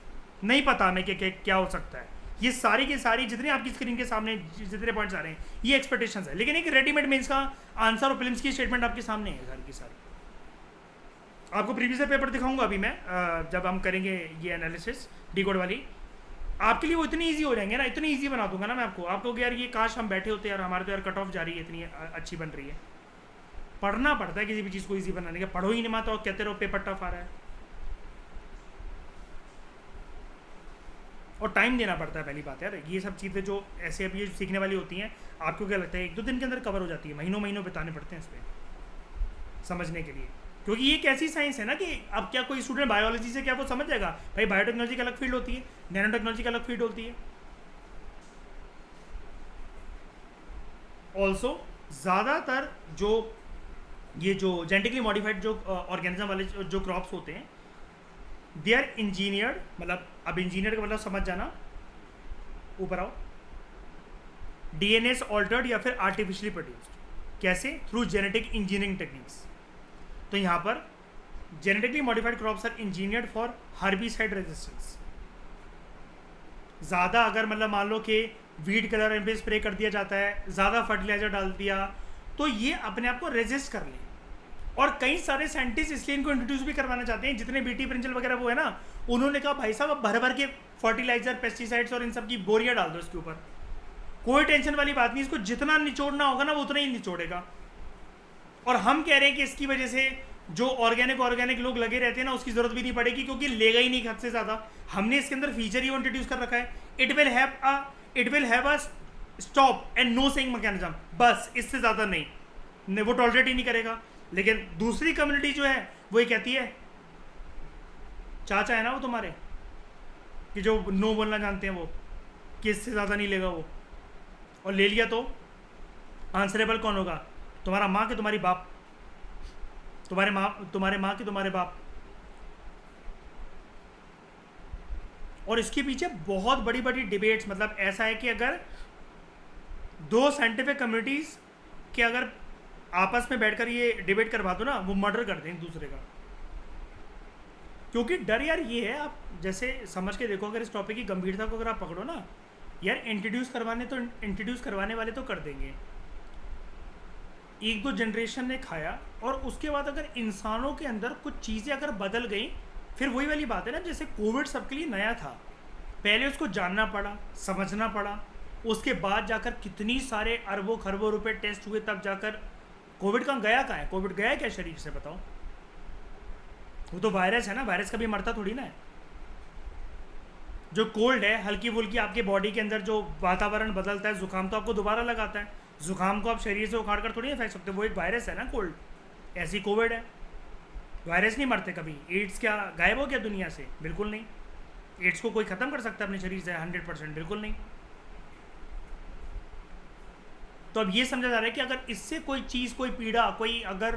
नहीं पता हमें कि क्या हो सकता है। ये सारी की सारी जितने आपकी स्क्रीन के सामने जितने पॉइंट्स आ रहे हैं ये एक्सपेक्टेशंस है, लेकिन एक रेडीमेड में इसका आंसर और फिल्म्स की स्टेटमेंट आपके सामने है सारी की सारी। आपको प्रीवियस पेपर दिखाऊंगा अभी मैं, जब हम करेंगे ये एनालिसिस डिकोड वाली, आपके लिए वो इतनी ईजी हो जाएंगे ना, इतनी ईजी बना दूंगा ना मैं आपको यार ये काश हम बैठे होते यार, हमारे तो यार कट ऑफ जा रही है, इतनी अच्छी बन रही है। पढ़ना पड़ता है किसी भी चीज़ को ईजी बनाने का, पढ़ो ही नहीं माता और कहते रहो पेपर टफ आ रहा है, और टाइम देना पड़ता है। पहली बात यार, ये सब चीज़ें जो ऐसे अभी सीखने वाली होती हैं, आपको क्या लगता है 1-2 दिन के अंदर कवर हो जाती है? महीनों महीनों बिताने पड़ते हैं इस पर समझने के लिए, क्योंकि ये एक ऐसी साइंस है ना कि अब क्या कोई स्टूडेंट बायोलॉजी से क्या वो समझ जाएगा भाई बायोटेक्नोलॉजी की अलग फील्ड होती है, नैनो टेक्नोलॉजी की अलग फील्ड होती है। ऑल्सो ज़्यादातर जो ये जो जेनेटिकली मॉडिफाइड जो ऑर्गेनिज्म वाले जो क्रॉप्स होते हैं दे आर इंजीनियर्ड, मतलब अब इंजीनियर का मतलब समझ जाना, ऊपर आओ, डीएनए ऑल्टर्ड या फिर आर्टिफिशियली प्रोड्यूस्ड। कैसे? Through genetic engineering techniques. तो यहाँ पर genetically modified crops are engineered for herbicide resistance. ज़्यादा अगर मतलब मान लो कि वीड कलर इन पे स्प्रे कर दिया जाता है, ज़्यादा फर्टिलाइजर डाल दिया, तो ये अपने आप को रेजिस्ट कर ले। और कई सारे साइंटिस्ट इसलिए इनको इंट्रोड्यूस भी करवाना चाहते हैं, जितने बीटी प्रिंजल वगैरह वो है ना, उन्होंने कहा भाई साहब अब भर भर के फर्टिलाइजर पेस्टिसाइड्स और इन सब की बोरियां डाल दो इसके ऊपर, कोई टेंशन वाली बात नहीं, इसको जितना निचोड़ना होगा ना वो उतना ही निचोड़ेगा। और हम कह रहे हैं कि इसकी वजह से जो ऑर्गेनिक लोग लगे रहते हैं ना, उसकी जरूरत भी नहीं पड़ेगी, क्योंकि लेगा ही नहीं हद से ज़्यादा। हमने इसके अंदर फीचर ही इंट्रोड्यूस कर रखा है, it will have a stop and no saying mechanism, बस इससे ज़्यादा नहीं, वो टॉलरेट ही नहीं करेगा। लेकिन दूसरी कम्युनिटी जो है वो ये कहती है, चाचा है ना वो तुम्हारे कि जो नो बोलना जानते हैं, वो कि इससे ज़्यादा नहीं लेगा वो, और ले लिया तो आंसरेबल कौन होगा? तुम्हारा माँ के तुम्हारी बाप, तुम्हारे माँ के तुम्हारे बाप। और इसके पीछे बहुत बड़ी बड़ी डिबेट्स, मतलब ऐसा है कि अगर दो साइंटिफिक कम्युनिटीज़ के अगर आपस में बैठकर ये डिबेट करवा दो ना, वो मर्डर कर दें एक दूसरे का। क्योंकि डर यार ये है, आप जैसे समझ के देखो, अगर इस टॉपिक की गंभीरता को अगर आप पकड़ो ना यार, इंट्रोड्यूस करवाने वाले तो कर देंगे, एक दो जनरेशन ने खाया, और उसके बाद अगर इंसानों के अंदर कुछ चीज़ें अगर बदल गई, फिर वही वाली बात है ना, जैसे कोविड सबके लिए नया था, पहले उसको जानना पड़ा, समझना पड़ा, उसके बाद जाकर कितनी सारे अरबों खरबों रुपए टेस्ट हुए, तब जाकर कोविड कहाँ है, कोविड गया क्या शरीर से, बताओ? वो तो वायरस है ना, वायरस कभी मरता थोड़ी ना है। जो कोल्ड है, हल्की फुल्की आपके बॉडी के अंदर जो वातावरण बदलता है, जुकाम तो आपको दोबारा लगाता है, जुकाम को आप शरीर से उखाड़ कर थोड़ी ना फेंक सकते, वो एक वायरस है ना कोल्ड, ऐसी कोविड है। वायरस नहीं मरते कभी। एड्स क्या गायब हो गया दुनिया से? बिल्कुल नहीं। एड्स को कोई ख़त्म कर सकता है अपने शरीर से 100%? बिल्कुल नहीं। तो अब ये समझा जा रहा है कि अगर इससे कोई चीज़, कोई पीड़ा, कोई अगर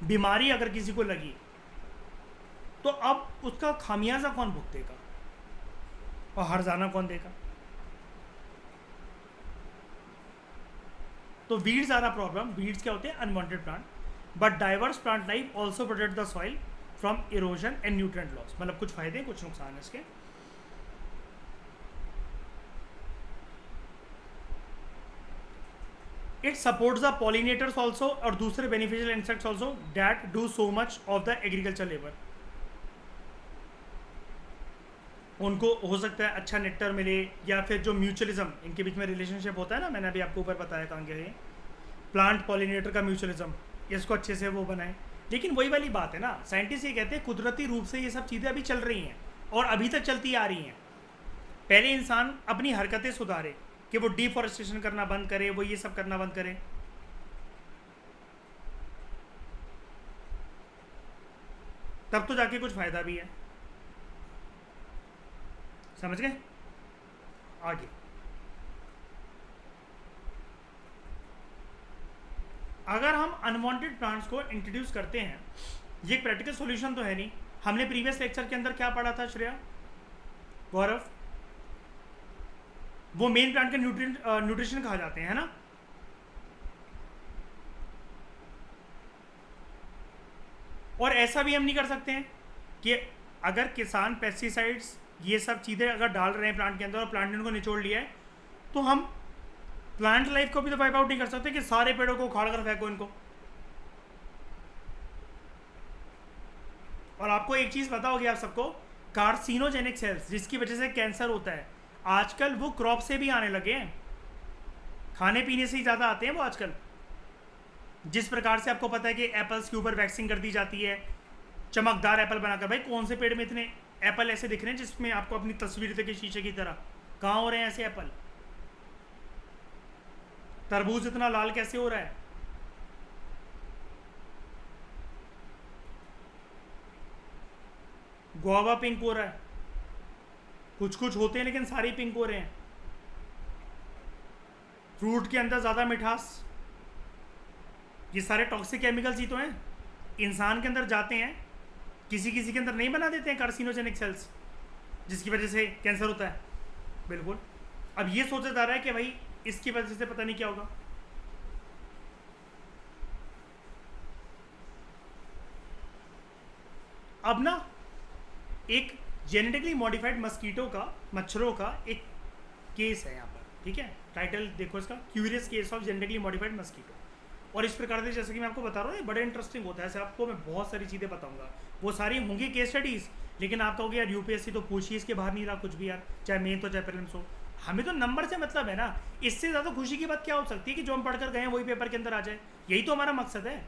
बीमारी अगर किसी को लगी, तो अब उसका खामियाजा कौन भुगतेगा और हर्जाना कौन देगा? तो weeds are a problem. Weeds क्या होते हैं? Unwanted plant. But diverse plant life also protect the soil from erosion and nutrient loss. मतलब कुछ फायदे, कुछ नुकसान है इसके। It supports the pollinators also, और दूसरे beneficial insects also that do so much of the agriculture labour. उनको हो सकता है अच्छा नेक्टर मिले, या फिर जो म्यूचुअलिज्म इनके बीच में रिलेशनशिप होता है ना, मैंने अभी आपको ऊपर बताया कहाँ गया है, प्लांट पॉलिनेटर का म्यूचुअलिज्म, इसको अच्छे से वो बनाए। लेकिन वही वाली बात है ना, साइंटिस्ट ये कहते हैं कुदरती रूप से ये सब चीज़ें अभी चल रही हैं और अभी तक चलती आ रही हैं। पहले इंसान अपनी हरकतें सुधारे, कि वो डिफॉरेस्टेशन करना बंद करे, वो ये सब करना बंद करे, तब तो जाके कुछ फायदा भी है। समझ गए? आगे अगर हम अनवांटेड प्लांट्स को इंट्रोड्यूस करते हैं, ये एक प्रैक्टिकल सॉल्यूशन तो है नहीं। हमने प्रीवियस लेक्चर के अंदर क्या पढ़ा था श्रेया, गौरव? वो मेन प्लांट के न्यूट्रिशन कहा जाते हैं, है ना? और ऐसा भी हम नहीं कर सकते हैं कि अगर किसान पेस्टिसाइड्स ये सब चीज़ें अगर डाल रहे हैं प्लांट के अंदर और प्लांट ने उनको निचोड़ लिया है, तो हम प्लांट लाइफ को भी तो वाइप आउट नहीं कर सकते कि सारे पेड़ों को उखाड़ कर फेंको इनको। और आपको एक चीज़ पता होगी आप सबको, कार्सिनोजेनिक सेल्स जिसकी वजह से कैंसर होता है, आजकल वो क्रॉप से भी आने लगे हैं, खाने पीने से ही ज़्यादा आते हैं वो आजकल। जिस प्रकार से आपको पता है कि एप्पल्स के ऊपर वैक्सिंग कर दी जाती है, चमकदार एप्पल बनाकर, भाई कौन से पेड़ में इतने एप्पल ऐसे दिख रहे हैं जिसमें आपको अपनी तस्वीर दिखे शीशे की तरह? कहाँ हो रहे हैं ऐसे एप्पल? तरबूज इतना लाल कैसे हो रहा है? गुआवा पिंक हो रहा है, कुछ कुछ होते हैं लेकिन सारे पिंक हो रहे हैं। फ्रूट के अंदर ज़्यादा मिठास, ये सारे टॉक्सिक केमिकल्स ही तो हैं, इंसान के अंदर जाते हैं, किसी किसी के अंदर नहीं बना देते हैं कार्सिनोजेनिक सेल्स, जिसकी वजह से कैंसर होता है। बिल्कुल। अब ये सोचा जा रहा है कि भाई इसकी वजह से पता नहीं क्या होगा। अब ना एक जेनेटिकली मॉडिफाइड मस्कीटो का, मच्छरों का एक केस है यहाँ पर, ठीक है। टाइटल देखो इसका, curious case of genetically modified mosquito. और इस प्रकार से जैसे कि मैं आपको बता रहा हूँ, ये बड़े इंटरेस्टिंग होता है। ऐसे आपको मैं बहुत सारी चीज़ें बताऊंगा, वो सारी होंगी केस स्टडीज़, लेकिन आप कहोगे यार यूपीएससी तो पूछ ही इसके बाहर नहीं रहा कुछ भी यार, चाहे मेन तो चाहे प्रीलिम्स हो। हमें तो नंबर से मतलब है ना, इससे ज़्यादा खुशी की बात क्या हो सकती है कि जो हम पढ़कर गए हैं वही पेपर के अंदर आ जाए। यही तो हमारा मकसद है।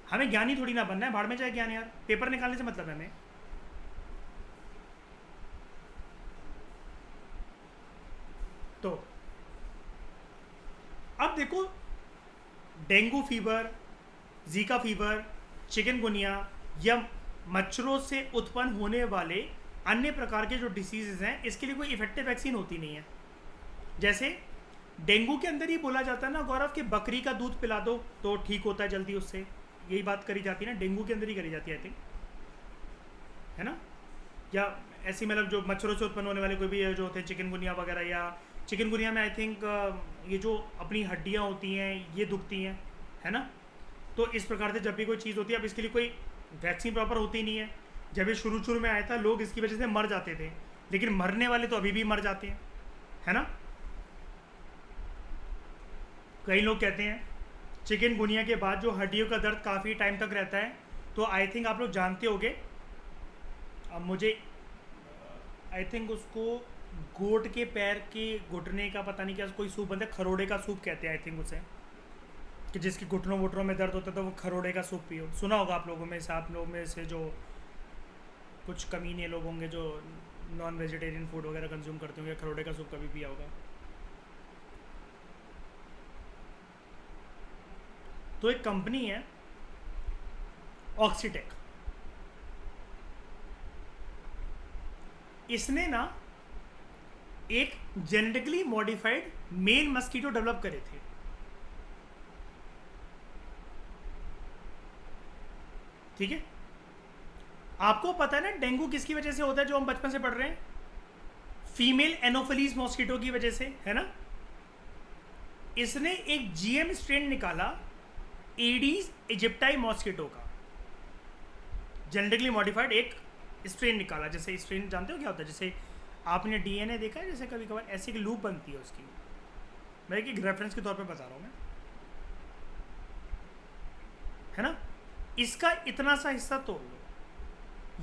हमें ज्ञानी थोड़ी ना बनना है, भाड़ में जाए ज्ञान यार, पेपर निकालने से मतलब है हमें। तो अब देखो, dengue fever, Zika fever, chikungunya या मच्छरों से उत्पन्न होने वाले अन्य प्रकार के जो डिसीजेज हैं, इसके लिए कोई इफेक्टिव वैक्सीन होती नहीं है। जैसे डेंगू के अंदर ही बोला जाता है ना गौरव, कि बकरी का दूध पिला दो तो ठीक होता है जल्दी उससे, यही बात करी जाती है ना, डेंगू के अंदर ही करी जाती है आई थिंक, है ना। या ऐसी मतलब जो मच्छरों से उत्पन्न होने वाले कोई भी जो होते हैं चिकनगुनिया वगैरह, या चिकनगुनिया में आई थिंक ये जो अपनी हड्डियाँ होती हैं ये दुखती हैं, है ना। तो इस प्रकार से जब भी कोई चीज़ होती है, अब इसके लिए कोई वैक्सीन प्रॉपर होती नहीं है। जब ये शुरू में आया था, लोग इसकी वजह से मर जाते थे, लेकिन मरने वाले तो अभी भी मर जाते हैं, है ना। कई लोग कहते हैं चिकनगुनिया के बाद जो हड्डियों का दर्द काफ़ी टाइम तक रहता है, तो आई थिंक आप लोग जानते होंगे, अब मुझे आई थिंक उसको गोट के पैर के घुटने का पता नहीं क्या कोई सूप बनता है, खरोड़े का सूप कहते हैं आई थिंक उसे, कि जिसकी घुटनों वुटनों में दर्द होता है तो वो खरोड़े का सूप पियो। सुना होगा आप लोगों में से, आप लोगों में से जो कुछ कमीने लोग होंगे जो नॉन वेजिटेरियन फूड वगैरह कंज्यूम करते होंगे, खरोड़े का सूप कभी पिया होगा। तो एक कंपनी है ऑक्सीटेक, इसने ना एक genetically modified male mosquito develop करे थे। ठीक है, आपको पता है ना डेंगू किसकी वजह से होता है, जो हम बचपन से पढ़ रहे हैं, फीमेल एनोफिलीज मॉस्किटो की वजह से, है ना। इसने एक जीएम स्ट्रेन निकाला एडीज इजिप्टाई मॉस्किटो का, जेनेटिकली मॉडिफाइड एक स्ट्रेन निकाला। जैसे स्ट्रेन जानते हो क्या होता है, जैसे आपने डीएनए देखा है, जैसे कभी कभार ऐसी एक लूप बनती है उसकी, मैं एक रेफरेंस के तौर पे बता रहा हूँ मैं, है ना। इसका इतना सा हिस्सा तोड़ लो,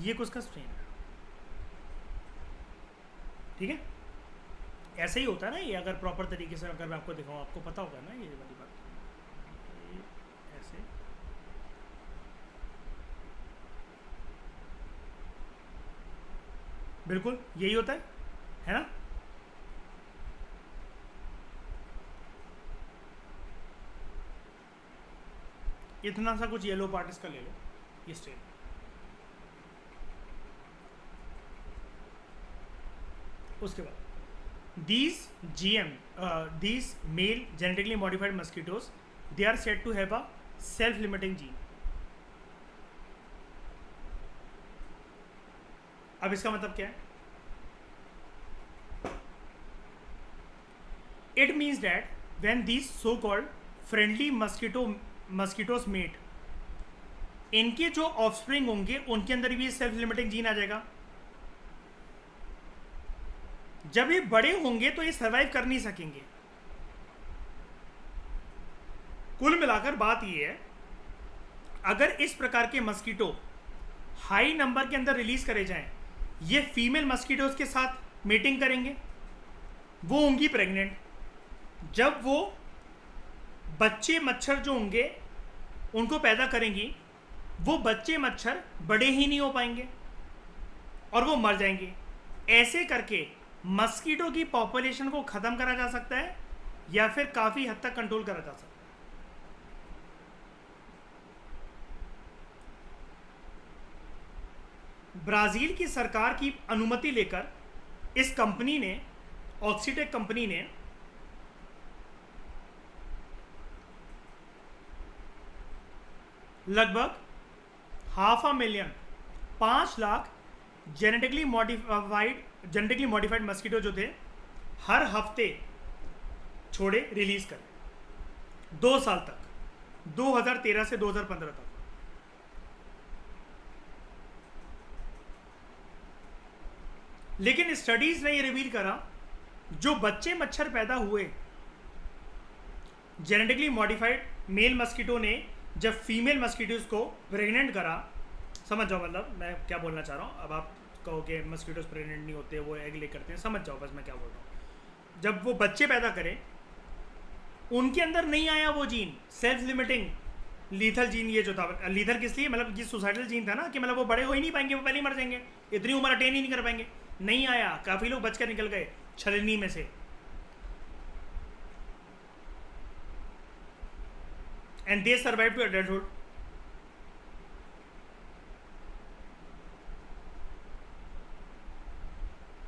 ये कुछ का स्ट्रेन है, ठीक है। ऐसे ही होता है ना ये, अगर प्रॉपर तरीके से अगर मैं आपको दिखाऊँ, आपको पता होगा ना ये वाली बात, ये ऐसे बिल्कुल यही होता है ना। इतना सा कुछ येलो पार्ट इसका ले लो, ये स्ट्रेन। उसके बाद these male genetically modified mosquitoes, they are said to have a self-limiting gene. अब इसका मतलब क्या है? It means that when these so-called friendly mosquitoes mate, इनके जो ऑफस्प्रिंग होंगे उनके अंदर भी सेल्फ लिमिटिंग जीन आ जाएगा। जब ये बड़े होंगे तो ये सर्वाइव कर नहीं सकेंगे। कुल मिलाकर बात ये है, अगर इस प्रकार के मस्कीटो हाई नंबर के अंदर रिलीज करे जाएं, ये फीमेल मस्कीटोज के साथ मीटिंग करेंगे, वो होंगी प्रेग्नेंट। जब वो बच्चे मच्छर जो होंगे उनको पैदा करेंगी, वो बच्चे मच्छर बड़े ही नहीं हो पाएंगे और वो मर जाएंगे। ऐसे करके मस्कीटो की पॉपुलेशन को ख़त्म करा जा सकता है या फिर काफ़ी हद तक कंट्रोल करा जा सकता है। ब्राज़ील की सरकार की अनुमति लेकर इस कंपनी ने, ऑक्सीटेक कंपनी ने, लगभग 500,000 जेनेटिकली मॉडिफाइड मस्कीटो जो थे हर हफ्ते छोड़े, रिलीज कर 2 साल तक, 2013 से 2015 तक। लेकिन स्टडीज ने ये रिवील करा, जो बच्चे मच्छर पैदा हुए जेनेटिकली मॉडिफाइड मेल मस्कीटो ने जब फीमेल मस्कीटोज को प्रेग्नेंट करा, समझ जाओ मतलब मैं क्या बोलना चाह रहा हूँ। अब आप कहो कि मस्कीटोज प्रेग्नेंट नहीं होते, वो एग ले करते हैं, समझ जाओ बस मैं क्या बोल रहा हूँ। जब वो बच्चे पैदा करें, उनके अंदर नहीं आया वो gene, self limiting lethal gene, ये जो था लीथल किस लिए, मतलब ये सुसाइडल जीन था ना, कि मतलब वो बड़े हो ही नहीं पाएंगे, वो पहले ही मर जाएंगे, इतनी उम्र अटेन ही नहीं कर पाएंगे। नहीं आया, काफ़ी लोग बचकर निकल गए छलनी में से। And they survive to adulthood.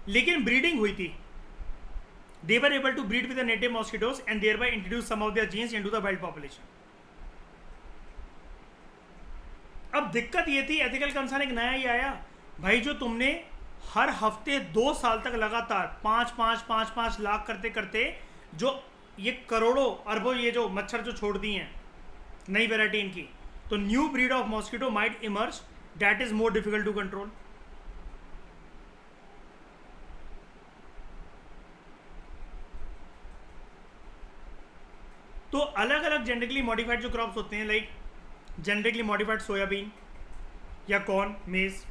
लेकिन ब्रीडिंग हुई थी, they were able to breed with the native mosquitoes and thereby introduce some of their genes into the wild population. अब दिक्कत ये थी, एथिकल कंसर्न एक नया ही आया भाई, जो तुमने हर हफ्ते 2 साल तक लगातार 5 लाख करते करते जो ये करोड़ों अरबों ये जो मच्छर जो छोड़ दी हैं नई वैरायटी इनकी, तो new breed of mosquito might emerge that is more difficult to control. तो अलग अलग जेनेटिकली मॉडिफाइड जो क्रॉप्स होते हैं, लाइक जेनेटिकली मॉडिफाइड सोयाबीन या कॉर्न, मेज,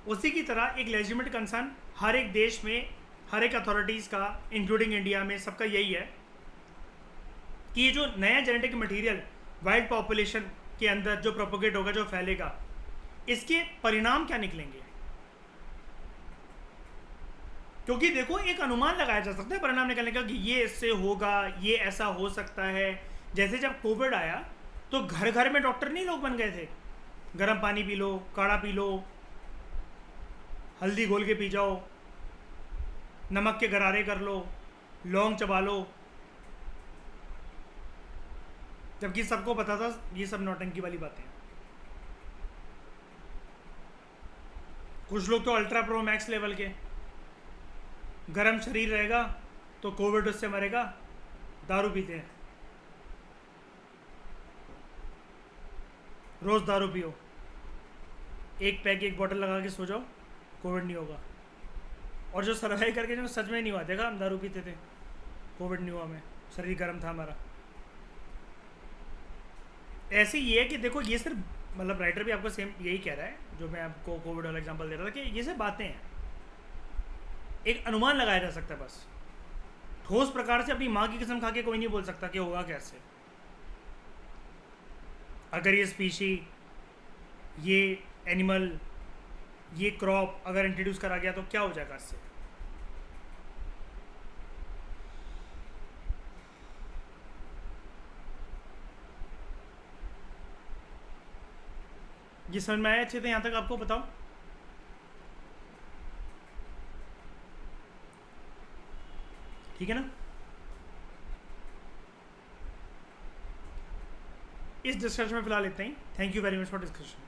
उसी की तरह एक लेजिटिमेट कंसर्न हर एक देश में, हर एक अथॉरिटीज़ का, इंक्लूडिंग इंडिया में, सबका यही है कि ये जो नया जेनेटिक मटेरियल वाइल्ड पॉपुलेशन के अंदर जो प्रोपोगेट होगा, जो फैलेगा, इसके परिणाम क्या निकलेंगे। क्योंकि देखो एक अनुमान लगाया जा सकता है परिणाम निकलने का कि ये इससे होगा, ये ऐसा हो सकता है। जैसे जब कोविड आया तो घर घर में डॉक्टर नहीं लोग बन गए थे, गर्म पानी पी लो, काढ़ा पी लो, हल्दी घोल के पी जाओ, नमक के गरारे कर लो, लौंग चबा लो, जबकि सबको पता था ये सब नौटंकी वाली बातें। कुछ लोग तो अल्ट्रा प्रो मैक्स लेवल के, गरम शरीर रहेगा तो कोविड उससे मरेगा, दारू पीते हैं, रोज दारू पियो, एक पैक एक बोतल लगा के सो जाओ, कोविड नहीं होगा। और जो सर्वाइव करके जो सच में नहीं हुआ, देखा हम दारू पीते थे, कोविड नहीं हुआ, हमें शरीर गर्म था हमारा। ऐसे ही है कि देखो ये सिर्फ मतलब राइटर भी आपको सेम यही कह रहा है जो मैं आपको कोविड वाला एग्जांपल दे रहा था, कि ये सब बातें हैं, एक अनुमान लगाया जा सकता है बस। ठोस प्रकार से अपनी माँ की कसम खा के कोई नहीं बोल सकता कि होगा कैसे। अगर ये स्पीशी, ये एनिमल, ये क्रॉप अगर इंट्रोड्यूस करा गया तो क्या हो जाएगा इससे। ये समझ में आया अच्छे से यहाँ तक आपको बताओ। ठीक है ना। इस डिस्कशन में फिलहाल इतना ही। Thank you very much for discussion.